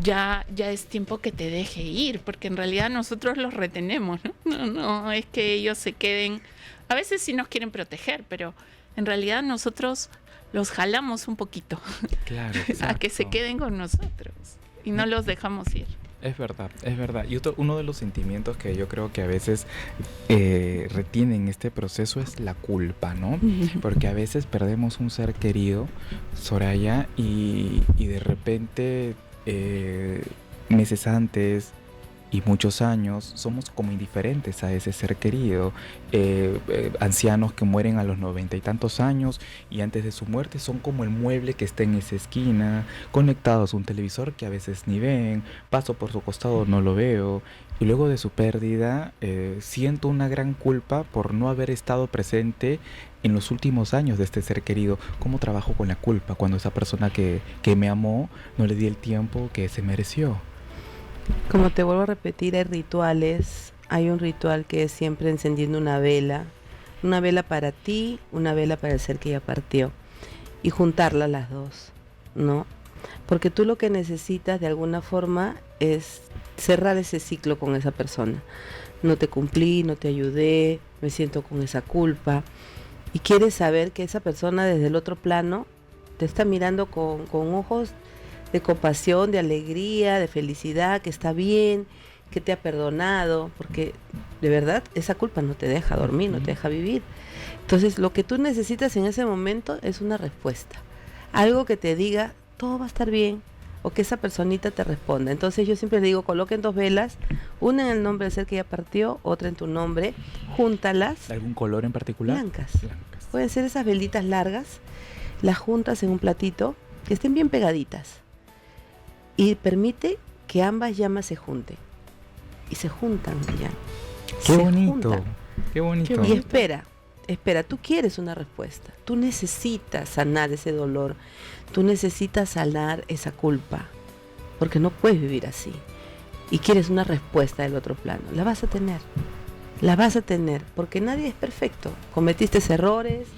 C: ya es tiempo que te deje ir, porque en realidad nosotros los retenemos, ¿no? No es que ellos se queden, a veces sí nos quieren proteger, pero en realidad nosotros los jalamos un poquito
A: Claro,
C: a que se
A: exacto.
C: queden con nosotros y no los dejamos ir.
A: Es verdad, es verdad. Y uno de los sentimientos que yo creo que a veces retienen este proceso es la culpa, ¿no? Porque a veces perdemos un ser querido, Soraya, y de repente meses antes y muchos años somos como indiferentes a ese ser querido. Ancianos que mueren a los 90 y tantos años y antes de su muerte son como el mueble que está en esa esquina, conectados a un televisor que a veces ni ven, paso por su costado, no lo veo, y luego de su pérdida siento una gran culpa por no haber estado presente en los últimos años de este ser querido. ¿Cómo trabajo con la culpa cuando esa persona que me amó no le di el tiempo que se mereció?
B: Como te vuelvo a repetir, hay rituales. Hay un ritual que es siempre encendiendo una vela para ti, una vela para el ser que ya partió, y juntarlas las dos, ¿no? Porque tú lo que necesitas de alguna forma es cerrar ese ciclo con esa persona. No te cumplí, no te ayudé, me siento con esa culpa, y quieres saber que esa persona desde el otro plano te está mirando con ojos de compasión, de alegría, de felicidad, que está bien, que te ha perdonado, porque de verdad esa culpa no te deja dormir, no te deja vivir. Entonces lo que tú necesitas en ese momento es una respuesta, algo que te diga todo va a estar bien, o que esa personita te responda. Entonces yo siempre le digo, coloquen 2 velas, una en el nombre del ser que ya partió, otra en tu nombre, júntalas,
A: ¿Algún color en particular?
B: blancas.
A: Blancas.
B: Pueden ser esas velitas largas, las juntas en un platito, que estén bien pegaditas. Y permite que ambas llamas se junten. Y se juntan ya.
A: Qué
B: Se
A: bonito,
B: juntan.
A: qué bonito.
B: Y espera, tú quieres una respuesta. Tú necesitas sanar ese dolor. Tú necesitas sanar esa culpa. Porque no puedes vivir así. Y quieres una respuesta del otro plano. La vas a tener. La vas a tener. Porque nadie es perfecto. Cometiste errores,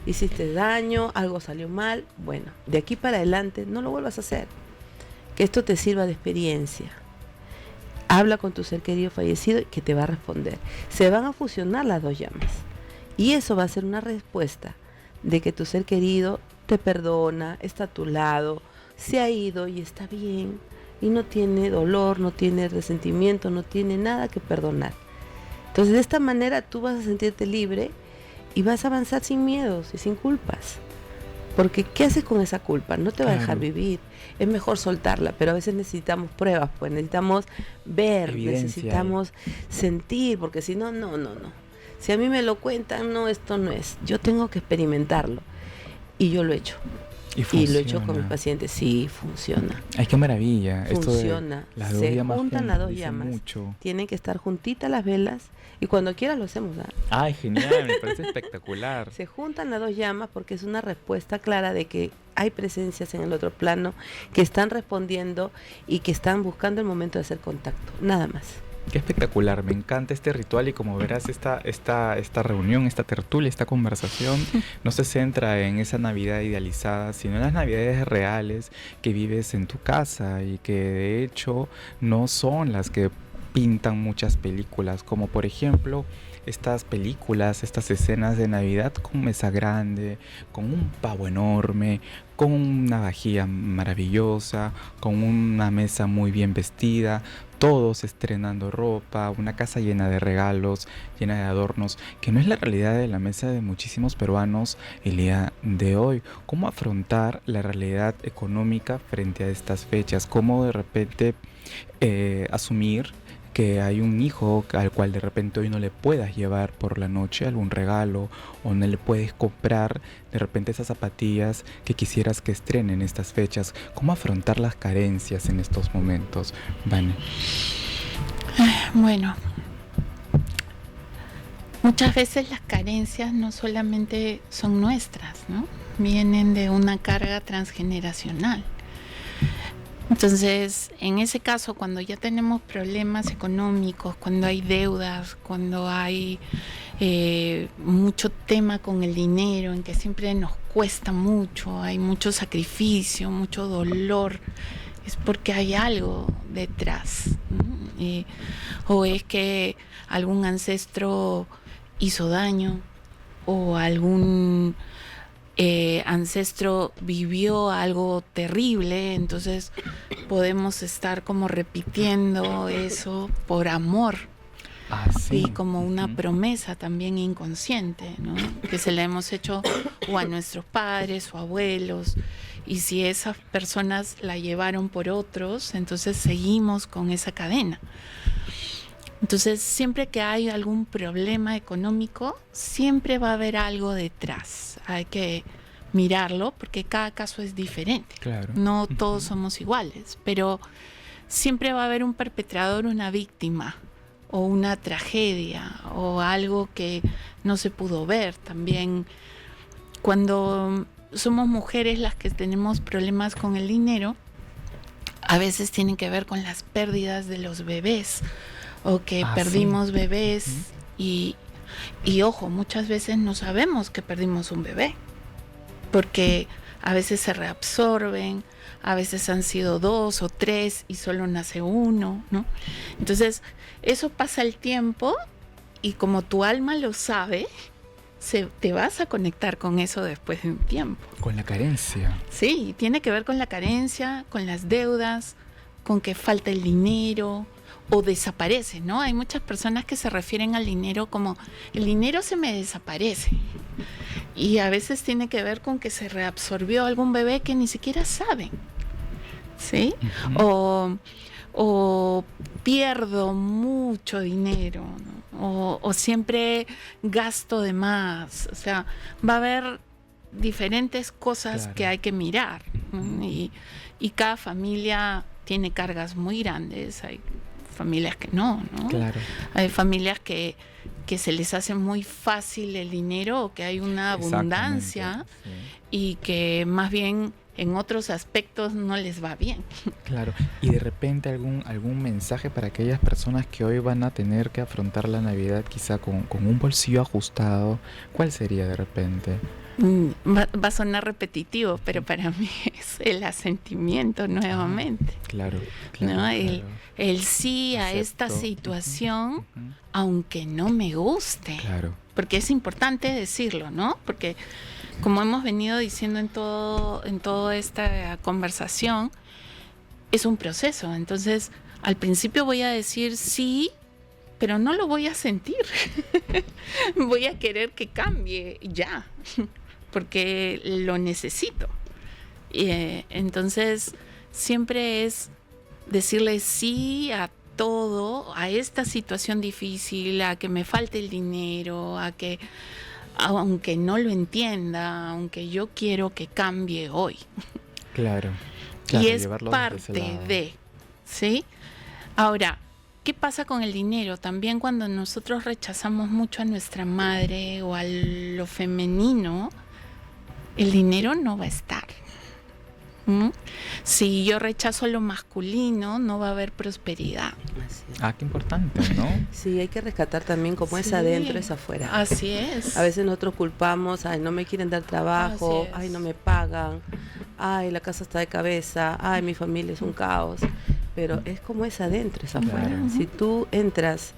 B: hiciste daño, algo salió mal. Bueno, de aquí para adelante no lo vuelvas a hacer. Que esto te sirva de experiencia. Habla con tu ser querido fallecido que te va a responder. Se van a fusionar las 2 llamas. Y eso va a ser una respuesta de que tu ser querido te perdona, está a tu lado, se ha ido y está bien. Y no tiene dolor, no tiene resentimiento, no tiene nada que perdonar. Entonces de esta manera tú vas a sentirte libre y vas a avanzar sin miedos y sin culpas. Porque ¿qué haces con esa culpa? No te va a dejar vivir. Es mejor soltarla, pero a veces necesitamos pruebas, pues necesitamos ver,
A: Evidencia.
B: Necesitamos sentir, porque si no. Si a mí me lo cuentan, no, esto no es. Yo tengo que experimentarlo. Y yo lo he hecho. Y lo he hecho con mis pacientes. Sí, funciona.
A: Ay, qué maravilla.
B: Funciona.
A: Esto de las 2
B: Se
A: llamas
B: juntan las 2
A: dice
B: llamas.
A: mucho.
B: Tienen que estar juntitas las velas. Y cuando quieras lo hacemos, ¿ah?
A: Ay, genial, me parece espectacular.
B: Se juntan las 2 llamas porque es una respuesta clara de que hay presencias en el otro plano que están respondiendo y que están buscando el momento de hacer contacto. Nada más.
A: Qué espectacular, me encanta este ritual y como verás esta reunión, esta tertulia, esta conversación no se centra en esa Navidad idealizada, sino en las Navidades reales que vives en tu casa y que de hecho no son las que pintan muchas películas, como por ejemplo estas películas, estas escenas de Navidad con mesa grande, con un pavo enorme, con una vajilla maravillosa, con una mesa muy bien vestida, todos estrenando ropa, una casa llena de regalos, llena de adornos, que no es la realidad de la mesa de muchísimos peruanos el día de hoy. ¿Cómo afrontar la realidad económica frente a estas fechas? ¿Cómo de repente asumir que hay un hijo al cual de repente hoy no le puedas llevar por la noche algún regalo, o no le puedes comprar de repente esas zapatillas que quisieras que estrenen en estas fechas? ¿Cómo afrontar las carencias en estos momentos, Vane?
C: Bueno, muchas veces las carencias no solamente son nuestras, ¿no? Vienen de una carga transgeneracional. Entonces, en ese caso, cuando ya tenemos problemas económicos, cuando hay deudas, cuando hay mucho tema con el dinero, en que siempre nos cuesta mucho, hay mucho sacrificio, mucho dolor, es porque hay algo detrás, ¿no? O es que algún ancestro hizo daño, o algún ancestro vivió algo terrible, entonces podemos estar como repitiendo eso por amor.
A: Sí.
C: Y como una promesa también inconsciente, ¿no? Que se la hemos hecho o a nuestros padres o abuelos, y si esas personas la llevaron por otros, entonces seguimos con esa cadena. Entonces, siempre que hay algún problema económico, siempre va a haber algo detrás. Hay que mirarlo porque cada caso es diferente.
A: Claro.
C: No todos somos iguales, pero siempre va a haber un perpetrador, una víctima, o una tragedia, o algo que no se pudo ver. También, cuando somos mujeres las que tenemos problemas con el dinero, a veces tienen que ver con las pérdidas de los bebés, o que perdimos bebés, y ojo, muchas veces no sabemos que perdimos un bebé, porque a veces se reabsorben, a veces han sido 2 o 3 y solo nace uno, ¿no? Entonces, eso pasa el tiempo, y como tu alma lo sabe, te vas a conectar con eso después de un tiempo.
A: Con la carencia.
C: Sí, tiene que ver con la carencia, con las deudas, con que falta el dinero o desaparece, ¿no? Hay muchas personas que se refieren al dinero como el dinero se me desaparece, y a veces tiene que ver con que se reabsorbió algún bebé que ni siquiera saben, ¿sí? O pierdo mucho dinero, ¿no? O siempre gasto de más. O sea, va a haber diferentes cosas que hay que mirar, ¿no? Y cada familia tiene cargas muy grandes. Hay familias que no.
A: Claro.
C: Hay familias que se les hace muy fácil el dinero, o que hay una abundancia, y que más bien en otros aspectos no les va bien.
A: Claro. Y de repente algún mensaje para aquellas personas que hoy van a tener que afrontar la Navidad quizá con un bolsillo ajustado, ¿cuál sería de repente?
C: Va a sonar repetitivo, pero para mí es el asentimiento nuevamente.
A: Claro.
C: ¿No? El sí a esta situación, aunque no me guste.
A: Claro.
C: Porque es importante decirlo, ¿no? Porque, como hemos venido diciendo en toda esta conversación, es un proceso. Entonces, al principio voy a decir sí, pero no lo voy a sentir. Voy a querer que cambie ya, porque lo necesito. Entonces, siempre es decirle sí a todo, a esta situación difícil, a que me falte el dinero, a que, aunque no lo entienda, aunque yo quiero que cambie hoy.
A: Claro.
C: Y es parte de, ¿sí? Ahora, ¿qué pasa con el dinero? También cuando nosotros rechazamos mucho a nuestra madre o a lo femenino, el dinero no va a estar. Si yo rechazo lo masculino, no va a haber prosperidad.
A: Qué importante, ¿no?
B: Sí, hay que rescatar también como es adentro, es afuera.
C: Así es.
B: A veces nosotros culpamos, ay, no me quieren dar trabajo, ay, no me pagan, ay, la casa está de cabeza, ay, mi familia es un caos. Pero es como es adentro, es afuera.
A: Claro.
B: Si tú entras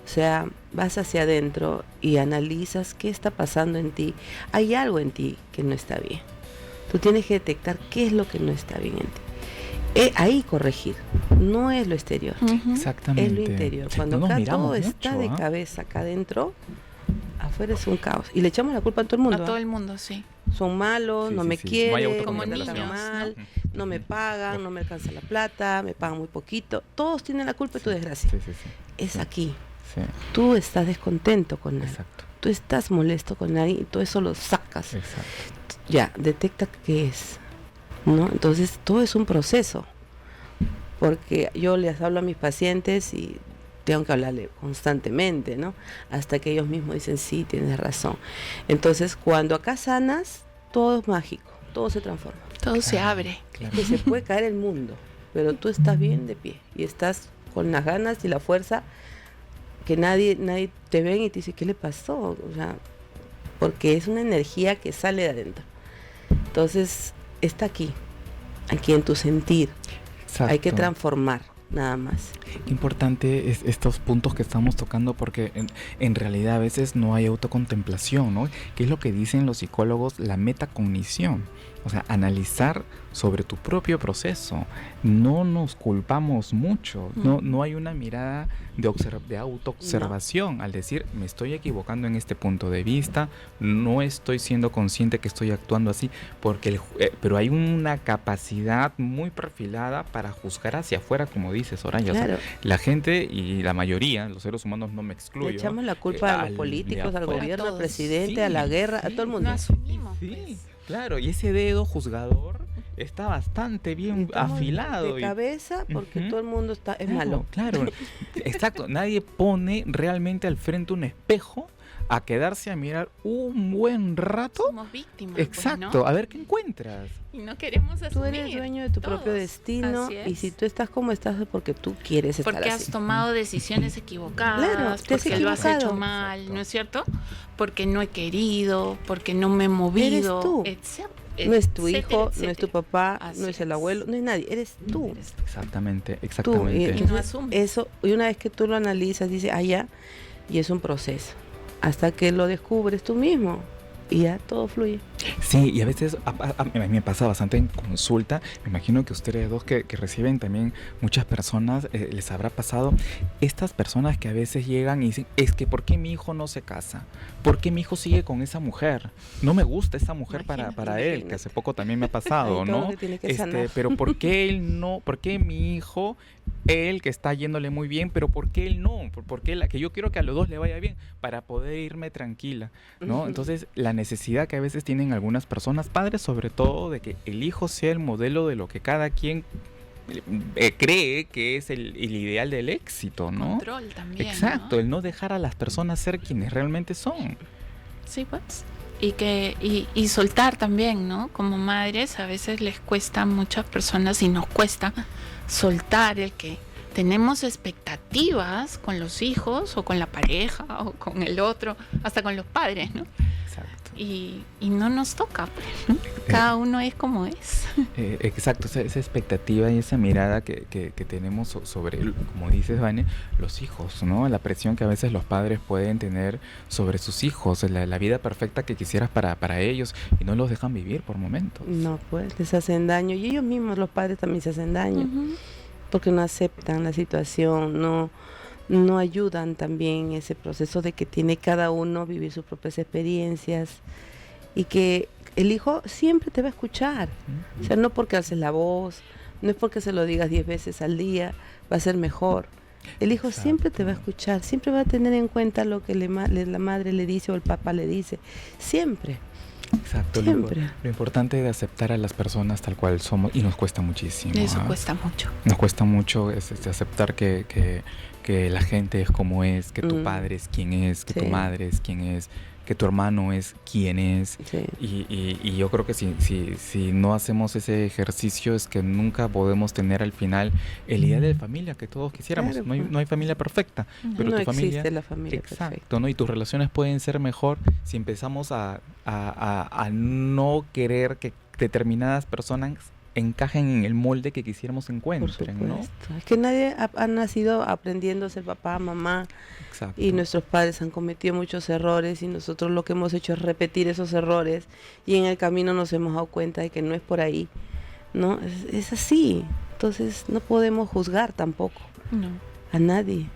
B: O sea, vas hacia adentro y analizas qué está pasando en ti. Hay algo en ti que no está bien. Tú tienes que detectar qué es lo que no está bien en ti. Ahí corregir, no es lo exterior,
A: Exactamente.
B: es lo interior. Cuando
A: No nos
B: acá
A: miramos
B: todo
A: mucho,
B: está de
A: ¿ah?
B: cabeza, acá adentro, afuera es un caos. Y le echamos la culpa a todo el mundo.
C: A todo
B: ¿ah?
C: el mundo, sí.
B: Son malos,
A: Sí,
B: no
A: sí,
B: me
A: sí. No hay
B: quieren,
C: Como
B: me
C: niños,
B: tratan
C: ¿no?
B: mal, no me
A: Ujú.
B: pagan, no me alcanza la plata, me pagan muy poquito. Todos tienen la culpa de tu desgracia.
A: Sí, sí, sí.
B: Es
A: Sí,
B: aquí.
A: sí,
B: Tú estás descontento con alguien.
A: exacto,
B: Tú estás molesto con alguien y todo eso lo sacas.
A: exacto.
B: Ya, detecta qué es, ¿no? Entonces, todo es un proceso. Porque yo les hablo a mis pacientes y tengo que hablarle constantemente, ¿no? Hasta que ellos mismos dicen, sí, tienes razón. Entonces, cuando acá sanas, todo es mágico, todo se transforma.
C: Todo se abre.
A: Claro.
B: Que se puede caer el mundo, pero tú estás bien de pie y estás con las ganas y la fuerza que nadie te ve y te dice, ¿qué le pasó? O sea, porque es una energía que sale de adentro. Entonces, está aquí en tu sentir. Hay que
A: Exacto.
B: transformar, nada más.
A: Qué importante es estos puntos que estamos tocando porque en realidad a veces no hay autocontemplación, ¿no? Que es lo que dicen los psicólogos, la metacognición. O sea, analizar sobre tu propio proceso. No nos culpamos mucho, no hay una mirada de autoobservación al decir, me estoy equivocando en este punto de vista, no estoy siendo consciente que estoy actuando así, porque pero hay una capacidad muy perfilada para juzgar hacia afuera, como dices, Soraya.
B: Claro.
A: O sea, la gente y la mayoría, los seres humanos, no me excluyo.
B: Le echamos la culpa a los
A: al
B: políticos,
A: de
B: al
A: afuera.
B: gobierno,
C: A
B: al
C: todos.
B: presidente,
A: Sí,
B: a la guerra, a
A: sí.
B: todo el mundo.
C: No asumimos,
A: Sí,
C: pues.
A: claro, y ese dedo juzgador está bastante bien
B: Estamos
A: afilado.
B: de
A: y-
B: cabeza porque
A: Ujú.
B: todo el mundo es
A: Claro,
B: malo.
A: Claro, exacto. Nadie pone realmente al frente un espejo a quedarse a mirar un buen rato.
C: Somos víctimas. pues,
A: Exacto,
C: ¿no?
A: a ver qué encuentras.
C: Y no queremos asumir.
B: Tú eres dueño de tu propio
C: todos.
B: destino
C: Así
B: y
C: es.
B: si tú estás como estás es porque tú quieres estar
C: Porque
B: así.
C: has tomado decisiones equivocadas,
B: Claro, te has
C: porque lo has
B: equivocado.
C: hecho mal,
A: Exacto.
C: ¿no es cierto? Porque no he querido, porque no me he movido.
B: tú. No es tu hijo, no es tu papá,
C: Así
B: no es el
C: es.
B: abuelo, no es nadie, eres tú.
C: Eres tú.
A: Exactamente,
B: Tú. Y
A: exactamente.
C: no
B: entonces,
C: asumes.
B: eso, y una vez que tú lo analizas, dices, ya, y es un proceso. Hasta que lo descubres tú mismo. Y ya todo fluye.
A: Sí, y a veces a mí me pasa bastante en consulta. Me imagino que ustedes dos que reciben también muchas personas, les habrá pasado estas personas que a veces llegan y dicen, es que ¿por qué mi hijo no se casa? ¿Por qué mi hijo sigue con esa mujer? No me gusta esa mujer para él, que
B: Imagínate.
A: hace poco también me ha pasado,
B: Hay todo
A: ¿no?
B: que tiene que sanar.
A: Pero ¿por qué él no? ¿Por qué mi hijo, él que está yéndole muy bien, pero por qué él no? ¿Por qué que yo quiero que a los dos le vaya bien para poder irme tranquila, ¿no?
B: Ujú.
A: Entonces, la necesidad que a veces tienen algunas personas, padres sobre todo, de que el hijo sea el modelo de lo que cada quien cree que es el ideal del éxito, ¿no?
C: Control también.
A: Exacto,
C: ¿no?
A: el no dejar a las personas ser quienes realmente son.
C: Sí, pues. Y soltar también, ¿no? Como madres a veces les cuesta a muchas personas y nos cuesta soltar el que tenemos expectativas con los hijos o con la pareja o con el otro, hasta con los padres, ¿no?
A: Exacto.
C: Y no nos toca, pues, ¿no? Cada uno es como es.
A: Exacto, esa expectativa y esa mirada que tenemos sobre, como dices, Vane, los hijos, ¿no? La presión que a veces los padres pueden tener sobre sus hijos, la vida perfecta que quisieras para ellos y no los dejan vivir por momentos.
B: No, pues les hacen daño. Y ellos mismos, los padres, también se hacen daño.
C: Ujú.
B: Porque no aceptan la situación, no ayudan también en ese proceso de que tiene cada uno vivir sus propias experiencias y que el hijo siempre te va a escuchar. O sea, no porque alces la voz, no es porque se lo digas 10 veces al día, va a ser mejor. El hijo
A: Exacto.
B: siempre te va a escuchar, siempre va a tener en cuenta lo que la madre le dice o el papá le dice. Siempre.
A: Exacto,
B: Siempre.
A: lo importante es aceptar a las personas tal cual somos y nos cuesta muchísimo.
C: Eso
A: ¿ah?
C: cuesta mucho.
A: Nos cuesta mucho aceptar que la gente es como es, que tu padre es quien es, que tu
B: Sí.
A: madre es quien es, que tu hermano es quien es.
B: Sí.
A: Y yo creo que si no hacemos ese ejercicio es que nunca podemos tener al final el ideal de familia que todos quisiéramos.
B: Claro,
A: No hay,
B: pues.
A: no hay familia perfecta, pero
B: no
A: tu familia...
B: existe la familia
A: Exacto,
B: perfecta.
A: ¿no? Y tus relaciones pueden ser mejor si empezamos a no querer que determinadas personas encajen en el molde que quisiéramos
B: Por
A: encuentren, ¿no?
B: supuesto. Es que nadie ha nacido aprendiendo a ser papá, mamá,
A: Exacto.
B: y nuestros padres han cometido muchos errores y nosotros lo que hemos hecho es repetir esos errores y en el camino nos hemos dado cuenta de que no es por ahí, ¿no? Es así. Entonces no podemos juzgar tampoco
C: No.
B: a nadie.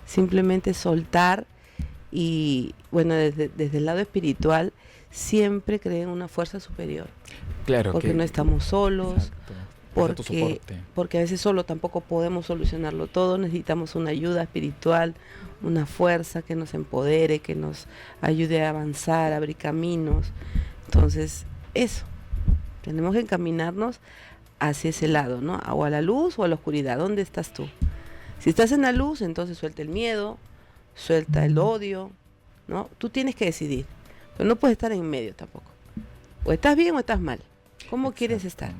B: Simplemente soltar y, bueno, desde el lado espiritual siempre creen una fuerza superior.
A: Claro
B: Porque
A: que,
B: no estamos solos,
A: exacto. Ese es tu soporte.
B: porque a veces solo tampoco podemos solucionarlo todo, necesitamos una ayuda espiritual, una fuerza que nos empodere, que nos ayude a avanzar, a abrir caminos. Entonces, eso, tenemos que encaminarnos hacia ese lado, ¿no? O a la luz o a la oscuridad, ¿dónde estás tú? Si estás en la luz, entonces suelta el miedo, suelta el odio, ¿no? Tú tienes que decidir, pero no puedes estar en medio tampoco. O estás bien o estás mal. ¿Cómo quieres estar?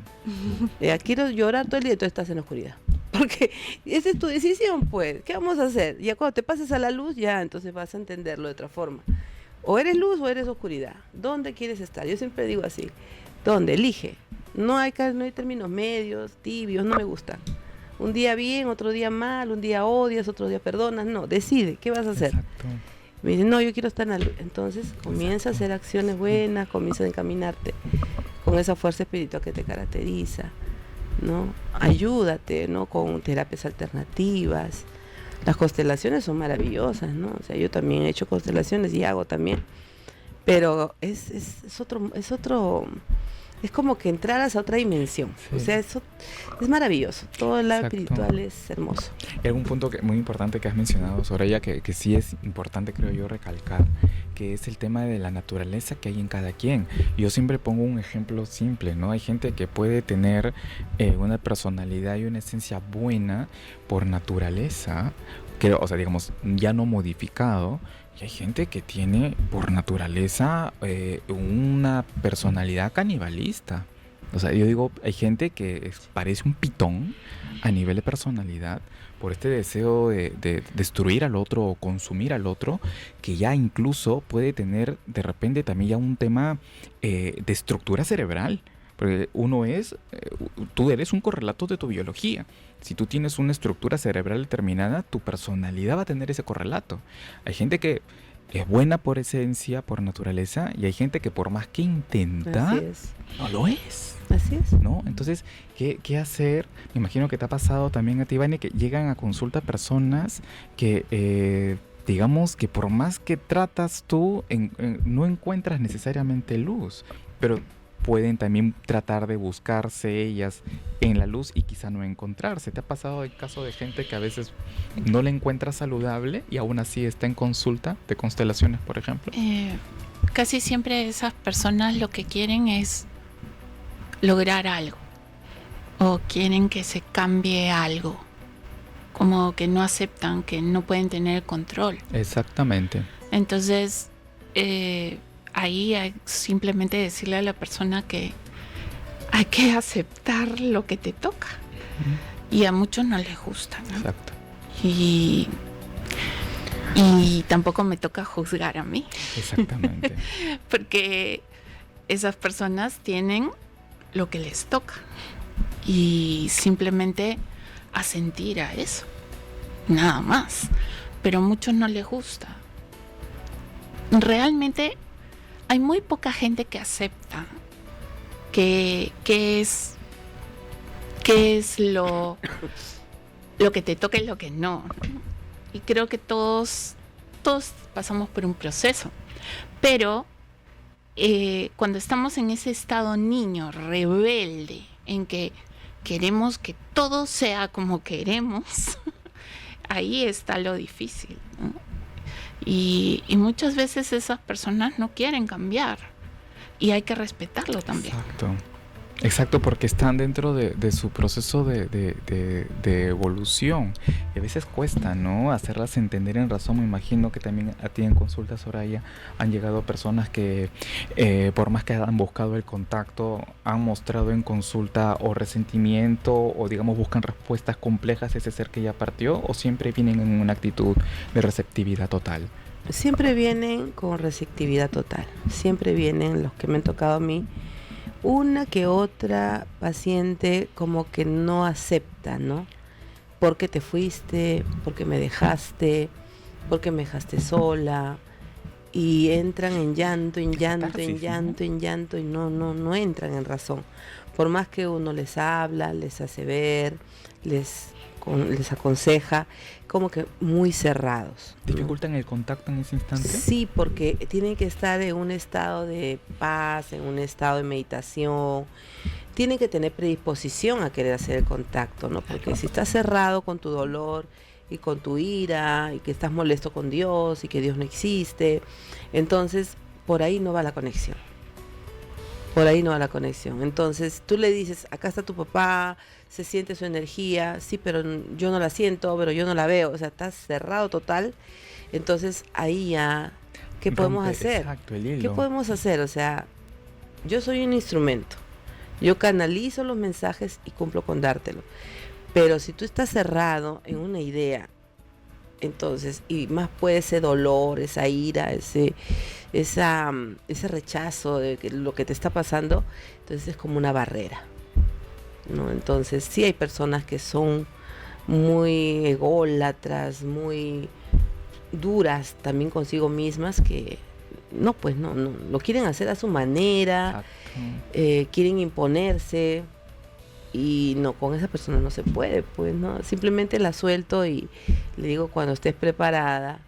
B: Quiero llorar todo el día y tú estás en la oscuridad. Porque esa es tu decisión, pues. ¿Qué vamos a hacer? Ya cuando te pases a la luz, ya entonces vas a entenderlo de otra forma. O eres luz o eres oscuridad. ¿Dónde quieres estar? Yo siempre digo así. ¿Dónde? Elige. No hay términos medios, tibios, no me gustan. Un día bien, otro día mal, un día odias, otro día perdonas. No, decide, ¿qué vas a hacer?
A: Exacto.
B: Me dicen, no, yo quiero estar en la luz. Entonces comienza a hacer acciones buenas, comienza a encaminarte con esa fuerza espiritual que te caracteriza, ¿no? Ayúdate, ¿no? Con terapias alternativas. Las constelaciones son maravillosas, ¿no? O sea, yo también he hecho constelaciones y hago también. Pero es como que entraras a otra dimensión.
A: Sí.
B: O sea, eso es maravilloso. Todo el lado
A: Exacto.
B: espiritual es hermoso.
A: Y algún punto muy importante que has mencionado, Soraya, que sí es importante, creo yo, recalcar, que es el tema de la naturaleza que hay en cada quien. Yo siempre pongo un ejemplo simple, ¿no? Hay gente que puede tener una personalidad y una esencia buena por naturaleza, que, o sea, digamos, ya no modificado, y hay gente que tiene por naturaleza una personalidad canibalista. O sea, yo digo, hay gente que parece un pitón a nivel de personalidad por este deseo de destruir al otro o consumir al otro, que ya incluso puede tener de repente también ya un tema de estructura cerebral. Porque tú eres un correlato de tu biología. Si tú tienes una estructura cerebral determinada, tu personalidad va a tener ese correlato. Hay gente que es buena por esencia, por naturaleza, y hay gente que por más que intenta,
B: Así es.
A: no lo es,
B: Así es.
A: ¿no? Entonces, ¿qué hacer? Me imagino que te ha pasado también a ti, Vane, que llegan a consulta personas que, digamos, que por más que tratas tú, no encuentras necesariamente luz, pero pueden también tratar de buscarse ellas en la luz y quizá no encontrarse. ¿Te ha pasado el caso de gente que a veces no la encuentra saludable y aún así está en consulta de constelaciones, por ejemplo?
C: Casi siempre esas personas lo que quieren es lograr algo o quieren que se cambie algo, como que no aceptan, que no pueden tener control.
A: Exactamente.
C: Entonces, ahí hay simplemente decirle a la persona que hay que aceptar lo que te toca. Y a muchos no les gusta, ¿no?
A: Exacto.
C: Y tampoco me toca juzgar a mí,
A: Exactamente.
C: porque esas personas tienen lo que les toca y simplemente asentir a eso, nada más. Pero a muchos no les gusta. Realmente hay muy poca gente que acepta que es lo que te toca y lo que no. Y creo que todos pasamos por un proceso. Pero cuando estamos en ese estado niño, rebelde, en que queremos que todo sea como queremos, ahí está lo difícil, ¿no? Y muchas veces esas personas no quieren cambiar y hay que respetarlo también.
A: Exacto, porque están dentro de su proceso de evolución y a veces cuesta, ¿no? Hacerlas entender en razón. Me imagino que también a ti en consulta, Soraya, han llegado personas que por más que han buscado el contacto, han mostrado en consulta o resentimiento o digamos buscan respuestas complejas a ese ser que ya partió, o siempre vienen en una actitud de receptividad total.
B: Siempre vienen con receptividad total. Siempre vienen los que me han tocado a mí Una que otra paciente como que no acepta, ¿no? ¿Por qué te fuiste? ¿Por qué me dejaste? ¿Por qué me dejaste sola? Y entran en llanto, en llanto,
A: Catarsis,
B: en llanto, en llanto y no entran en razón. Por más que uno les habla, les hace ver, les aconseja, como que muy cerrados, ¿no?
A: ¿Dificultan el contacto en ese instante?
B: Sí, porque tienen que estar en un estado de paz, en un estado de meditación. Tienen que tener predisposición a querer hacer el contacto, ¿no? Porque si estás cerrado con tu dolor y con tu ira y que estás molesto con Dios y que Dios no existe, entonces por ahí no va la conexión. Por ahí no va la conexión. Entonces tú le dices, acá está tu papá, se siente su energía, sí, pero yo no la siento, pero yo no la veo. O sea, estás cerrado total. Entonces ahí ya, ¿qué podemos hacer?
A: Exacto, el hilo.
B: ¿Qué podemos hacer? O sea, yo soy un instrumento. Yo canalizo los mensajes y cumplo con dártelo. Pero si tú estás cerrado en una idea, entonces, y más puede ese dolor, esa ira, ese rechazo de lo que te está pasando, entonces es como una barrera, ¿no? Entonces sí hay personas que son muy ególatras, muy duras también consigo mismas, que no lo quieren hacer a su manera, quieren imponerse, y no, con esa persona no se puede, pues, ¿no? Simplemente la suelto y le digo cuando estés preparada,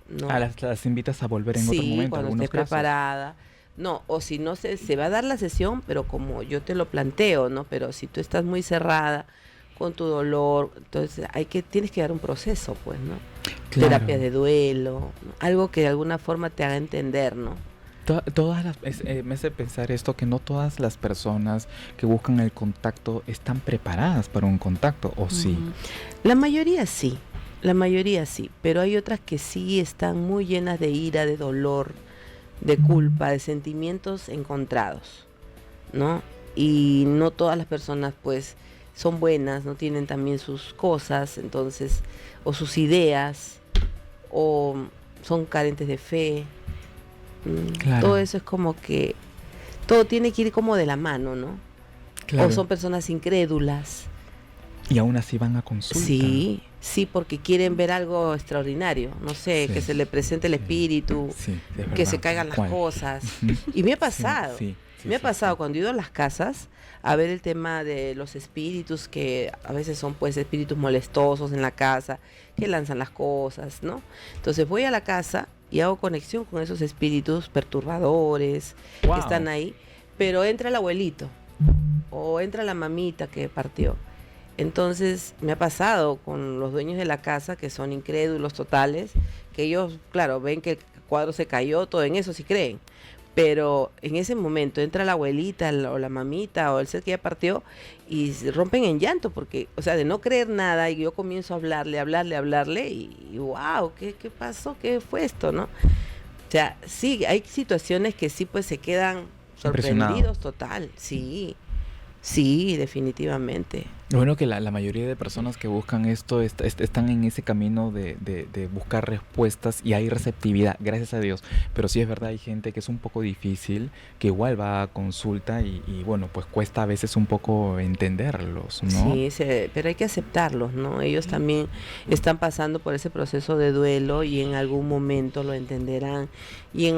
B: ¿no?
A: Las invitas a volver en otro
B: Sí,
A: momento,
B: cuando
A: algunos
B: estés
A: casos.
B: preparada. No, o si no se va a dar la sesión, pero como yo te lo planteo, ¿no? Pero si tú estás muy cerrada con tu dolor, entonces tienes que dar un proceso, pues, ¿no?
A: Claro.
B: Terapia de duelo, ¿no? Algo que de alguna forma te haga entender, ¿no?
A: Me hace pensar esto, que no todas las personas que buscan el contacto están preparadas para un contacto, ¿o sí?
B: La mayoría sí, pero hay otras que sí están muy llenas de ira, de dolor, de culpa, de sentimientos encontrados, ¿no? Y no todas las personas pues son buenas, no tienen también sus cosas, entonces, o sus ideas, o son carentes de fe.
A: Claro.
B: Todo eso es como que todo tiene que ir como de la mano, ¿no?
A: Claro.
B: O son personas incrédulas.
A: Y aún así van a consulta.
B: Sí, porque quieren ver algo extraordinario, no sé,
A: Sí.
B: que se le presente el espíritu,
A: Sí, es verdad,
B: que se caigan las
A: tal cual.
B: cosas.
A: Ujú.
B: Y me ha pasado,
A: Sí,
B: me ha pasado cuando he ido a las casas a ver el tema de los espíritus, que a veces son pues espíritus molestosos en la casa, que lanzan las cosas, ¿no? Entonces voy a la casa y hago conexión con esos espíritus perturbadores
A: Wow.
B: que están ahí, pero entra el abuelito o entra la mamita que partió. Entonces me ha pasado con los dueños de la casa, que son incrédulos totales, que ellos, claro, ven que el cuadro se cayó, todo en eso sí creen, pero en ese momento entra la abuelita o la mamita o el ser que ya partió y se rompen en llanto, porque, o sea, de no creer nada, y yo comienzo a hablarle y wow, ¿qué pasó? ¿Qué fue esto, no? O sea, sí, hay situaciones que sí pues se quedan sorprendidos total, sí, definitivamente.
A: Bueno, que la mayoría de personas que buscan esto están en ese camino de buscar respuestas, y hay receptividad, gracias a Dios. Pero sí es verdad, hay gente que es un poco difícil, que igual va a consulta y bueno, pues cuesta a veces un poco entenderlos, ¿no?
B: Sí, pero hay que aceptarlos, ¿no? Ellos también están pasando por ese proceso de duelo y en algún momento lo entenderán y en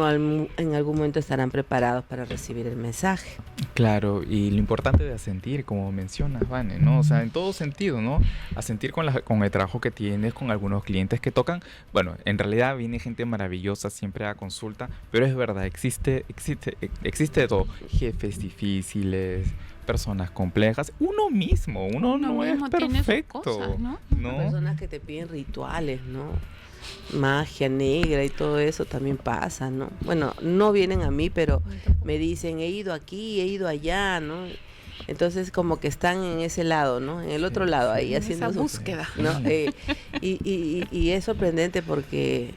B: algún momento estarán preparados para recibir el mensaje.
A: Claro, y lo importante de asentir, como mencionas, Vane, ¿no? O sea, en todo sentido, ¿no? Asentir con el trabajo que tienes, con algunos clientes que tocan. Bueno, en realidad viene gente maravillosa siempre a consulta, pero es verdad, existe de todo. Jefes difíciles, personas complejas, uno mismo no
C: mismo
A: es
C: tiene sus
A: perfecto,
C: cosas, ¿no?
B: Personas que te piden rituales, ¿no? Magia negra y todo eso también pasa, ¿no? Bueno, no vienen a mí, pero me dicen, he ido aquí, he ido allá, ¿no? Entonces como que están en ese lado, ¿no? En el otro lado, ahí
C: en
B: haciendo
C: esa
B: su
C: búsqueda.
B: ¿no? Y es sorprendente porque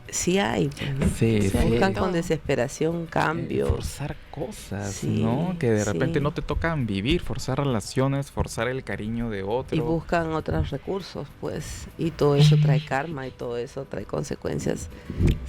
B: sí hay, pues, ¿no?
A: Sí,
B: Se
A: sí.
B: buscan con desesperación cambios.
A: Forzar cosas,
B: Sí,
A: ¿no? Que de repente
B: sí.
A: no te tocan vivir, forzar relaciones, forzar el cariño de
B: Y
A: otro.
B: buscan otros recursos, pues, y todo eso trae karma y todo eso trae consecuencias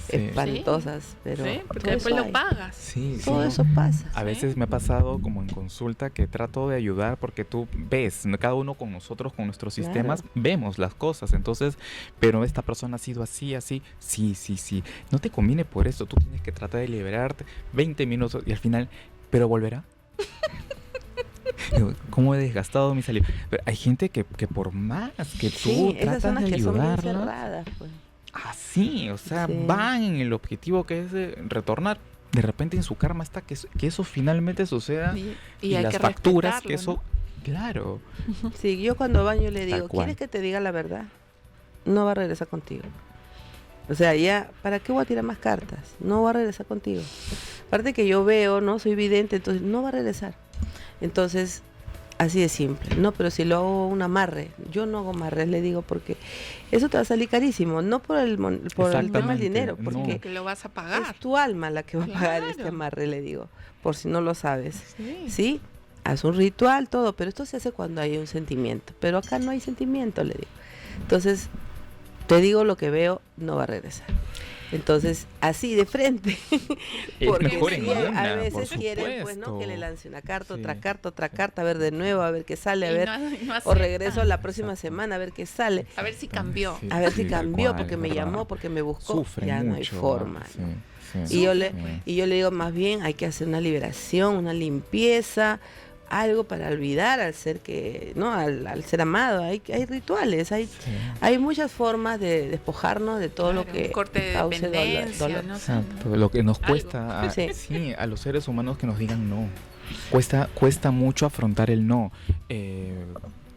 A: Sí,
B: espantosas, pero
C: Sí, porque
B: todo
C: después
B: eso
C: lo
B: hay,
C: pagas.
A: sí, sí.
B: todo eso pasa.
A: A
C: Sí.
A: veces me ha pasado como en consulta que trato de ayudar porque tú ves, ¿no? Cada uno con nosotros, con nuestros
B: Claro.
A: sistemas, vemos las cosas. Entonces, pero esta persona ha sido así, así. Sí, sí, sí. No te conviene por eso. Tú tienes que tratar de liberarte 20 minutos y al final, ¿pero volverá? Digo, ¿cómo he desgastado mi salida? Pero hay gente que por más que tú
B: Sí, esas son
A: tratas
B: las
A: de
B: que son bien
A: ayudarla,
B: cerradas, pues.
A: así, o sea,
B: Sí.
A: van en el objetivo que es retornar. De repente en su karma está que eso finalmente suceda y
C: hay
A: las
C: que
A: facturas que
C: respetarlo,
A: eso, claro,
B: Sí, yo cuando baño le
A: Tal
B: digo,
A: cual.
B: ¿quieres que te diga la verdad? No va a regresar contigo. O sea, ya, ¿para qué voy a tirar más cartas? No va a regresar contigo. Aparte que yo veo, ¿no? Soy vidente, entonces no va a regresar. Entonces, así de simple. No, pero si lo hago un amarre, yo no hago amarres, le digo, porque eso te va a salir carísimo. No por por el tema del
A: Exactamente,
B: dinero,
A: no.
B: porque
C: ¿no? Que lo vas a pagar.
B: es tu alma la que va a pagar este
C: Claro.
B: amarre, le digo, por si no lo sabes.
C: Sí.
B: ¿Sí? Haz un ritual, todo, pero esto se hace cuando hay un sentimiento. Pero acá no hay sentimiento, le digo. Entonces, te digo lo que veo, no va a regresar. Entonces, así de frente.
A: Es
B: Porque
A: mejor en
B: sí,
A: una,
B: a
A: por
B: veces quieren, pues, ¿no? Que le
A: supuesto.
B: lance una carta,
A: Sí.
B: otra carta, a ver de nuevo, a ver qué sale, a
C: Y
B: ver.
C: no
B: O
C: aceptan.
B: regreso la próxima
A: Exacto.
B: semana a ver qué sale.
C: A ver si cambió.
A: Sí,
B: A ver si
A: sí, tal
B: cambió,
A: cual,
B: porque
A: es
B: me
A: verdad.
B: llamó, porque me buscó.
A: Sufren
B: Ya no hay
A: mucho,
B: forma,
A: sí,
B: ¿no?
A: sí,
B: Y yo, le,
A: sí.
B: y yo le digo, más bien hay que hacer una liberación, una limpieza, algo para olvidar al ser que, ¿no? Al ser amado. Hay rituales,
A: Sí.
B: hay muchas formas de despojarnos de todo lo
C: Claro,
B: que
C: un corte de
B: cause
C: dependencia,
B: dolor.
C: no sé.
A: Exacto, lo que nos
C: Algo.
A: cuesta
B: Sí.
A: sí, a los seres humanos que nos digan no. Cuesta mucho afrontar el no.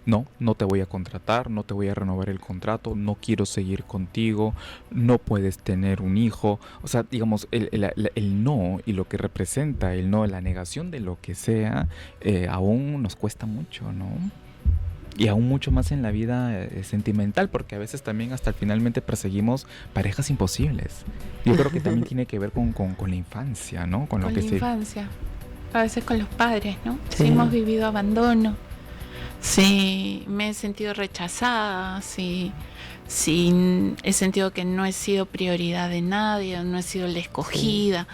A: No, no te voy a contratar, no te voy a renovar el contrato, no quiero seguir contigo, no puedes tener un hijo. O sea, digamos, el no y lo que representa el no, la negación de lo que sea, aún nos cuesta mucho, ¿no? Y aún mucho más en la vida sentimental, porque a veces también hasta finalmente perseguimos parejas imposibles. Yo creo que también tiene que ver con la infancia, ¿no? Con lo
C: Con
A: que
C: la
A: se...
C: infancia. A veces con los padres, ¿no?
B: Sí.
C: Si hemos vivido abandono, si me he sentido rechazada, si he sentido que no he sido prioridad de nadie, no he sido la escogida.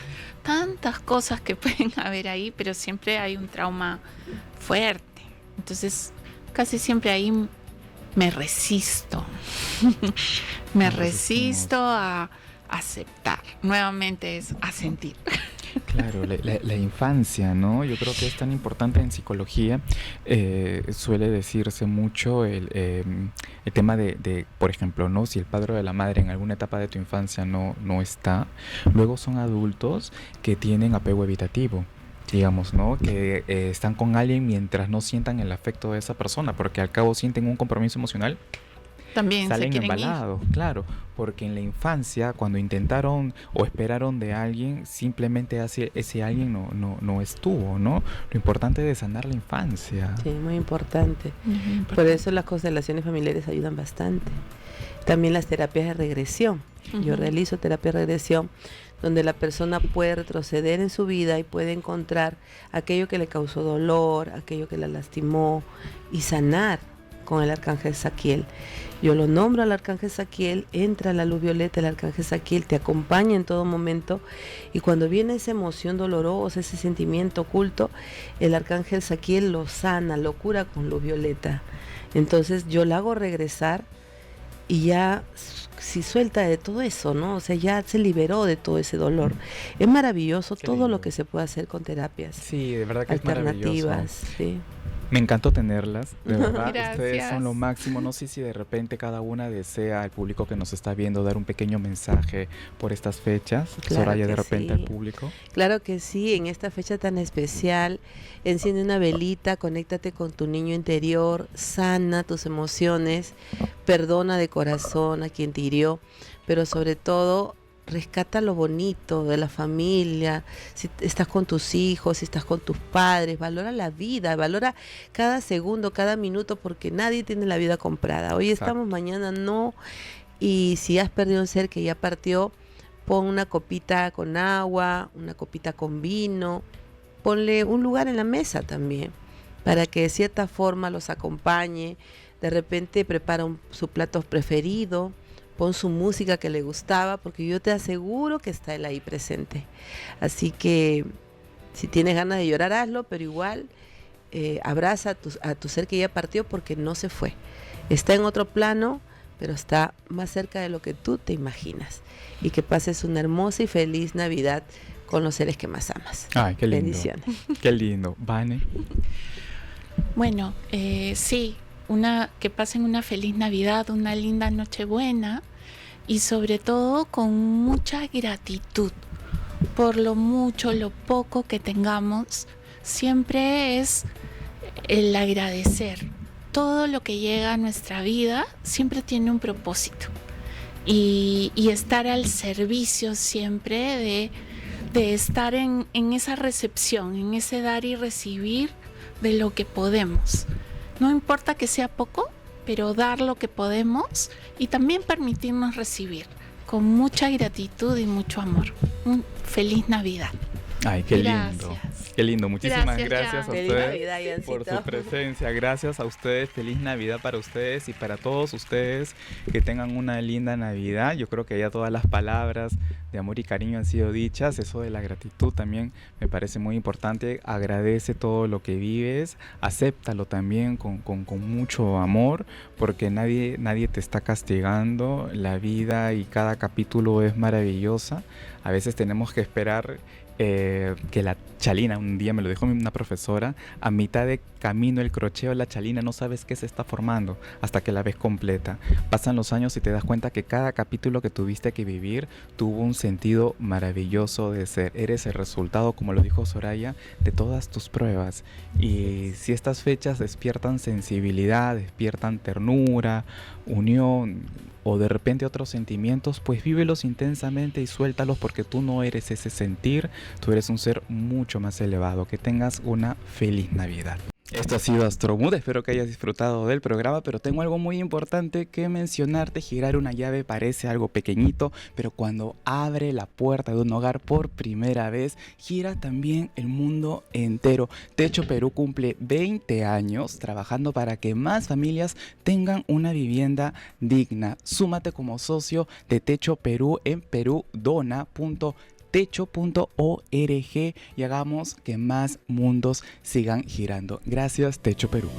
C: Tantas cosas que pueden haber ahí, pero siempre hay un trauma fuerte. Entonces, casi siempre ahí me resisto. Me
A: Nos
C: resisto a aceptar. Nuevamente es a sentir.
A: Claro, la infancia, ¿no? Yo creo que es tan importante en psicología. Suele decirse mucho el tema de, por ejemplo, ¿no? Si el padre o la madre en alguna etapa de tu infancia no está, luego son adultos que tienen apego evitativo. Digamos, ¿no? Que están con alguien mientras no sientan el afecto de esa persona, porque al cabo sienten un compromiso emocional,
C: También se
A: salen
C: quieren ir.
A: embalados, claro, porque en la infancia, cuando intentaron o esperaron de alguien, simplemente ese alguien no estuvo, ¿no? Lo importante es sanar la infancia.
B: Sí, muy importante.
C: Ujú,
B: Por eso las constelaciones familiares ayudan bastante. También las terapias de regresión. Yo
C: Ujú.
B: realizo terapia de regresión donde la persona puede retroceder en su vida y puede encontrar aquello que le causó dolor, aquello que la lastimó y sanar con el arcángel Zaquiel. Yo lo nombro al arcángel Zaquiel, entra la luz violeta, el arcángel Zaquiel te acompaña en todo momento y cuando viene esa emoción dolorosa, ese sentimiento oculto, el arcángel Zaquiel lo sana, lo cura con luz violeta. Entonces yo la hago regresar y ya si suelta de todo eso, ¿no? O sea, ya se liberó de todo ese dolor. Es maravilloso
A: Qué
B: todo
A: lindo.
B: lo que se puede hacer con terapias
A: Sí, de verdad que es maravilloso.
B: alternativas. Sí.
A: Me encantó tenerlas, de verdad.
C: Gracias.
A: Ustedes son lo máximo. No sé si de repente cada una desea al público que nos está viendo dar un pequeño mensaje por estas fechas.
B: Claro
A: Soraya, de
B: que
A: repente
B: sí.
A: al público.
B: Claro que sí, en esta fecha tan especial, enciende una velita, conéctate con tu niño interior, sana tus emociones, perdona de corazón a quien te hirió, pero sobre todo rescata lo bonito de la familia, si estás con tus hijos, si estás con tus padres, valora la vida, valora cada segundo, cada minuto, porque nadie tiene la vida comprada. Hoy
A: Exacto.
B: estamos, mañana no, y si has perdido un ser que ya partió, pon una copita con agua, una copita con vino, ponle un lugar en la mesa también, para que de cierta forma los acompañe. De repente prepara su plato preferido, pon su música que le gustaba, porque yo te aseguro que está él ahí presente. Así que si tienes ganas de llorar, hazlo, pero igual abraza a tu ser que ya partió, porque no se fue. Está en otro plano, pero está más cerca de lo que tú te imaginas. Y que pases una hermosa y feliz Navidad con los seres que más amas.
A: Ay, qué lindo.
B: Bendiciones.
A: Qué lindo. Vane.
C: Bueno, sí, que pasen una feliz Navidad, una linda Nochebuena y sobre todo con mucha gratitud por lo mucho, lo poco que tengamos. Siempre es el agradecer. Todo lo que llega a nuestra vida siempre tiene un propósito y estar al servicio siempre de estar en esa recepción, en ese dar y recibir de lo que podemos. No importa que sea poco, pero dar lo que podemos y también permitirnos recibir con mucha gratitud y mucho amor. Feliz Navidad.
A: Ay, qué
C: Gracias.
A: lindo. Qué lindo. Muchísimas gracias a
B: Feliz
A: ustedes
B: Navidad, Iancito.
A: por su presencia. Gracias a ustedes. Feliz Navidad para ustedes y para todos ustedes. Que tengan una linda Navidad. Yo creo que ya todas las palabras de amor y cariño han sido dichas. Eso de la gratitud también me parece muy importante. Agradece todo lo que vives. Acéptalo también con mucho amor, porque nadie te está castigando. La vida y cada capítulo es maravillosa. A veces tenemos que esperar que la chalina, un día me lo dijo una profesora, a mitad de camino el crocheo de la chalina no sabes qué se está formando hasta que la ves completa. Pasan los años y te das cuenta que cada capítulo que tuviste que vivir tuvo un sentido maravilloso de ser. Eres el resultado, como lo dijo Soraya, de todas tus pruebas. Y si estas fechas despiertan sensibilidad, despiertan ternura, unión o de repente otros sentimientos, pues vívelos intensamente y suéltalos, porque tú no eres ese sentir, tú eres un ser mucho más elevado. Que tengas una feliz Navidad. Esto ha sido Astromood, espero que hayas disfrutado del programa, pero tengo algo muy importante que mencionarte. Girar una llave parece algo pequeñito, pero cuando abre la puerta de un hogar por primera vez, gira también el mundo entero. Techo Perú cumple 20 años trabajando para que más familias tengan una vivienda digna. Súmate como socio de Techo Perú en perudona.techo.org y hagamos que más mundos sigan girando. Gracias, Techo Perú.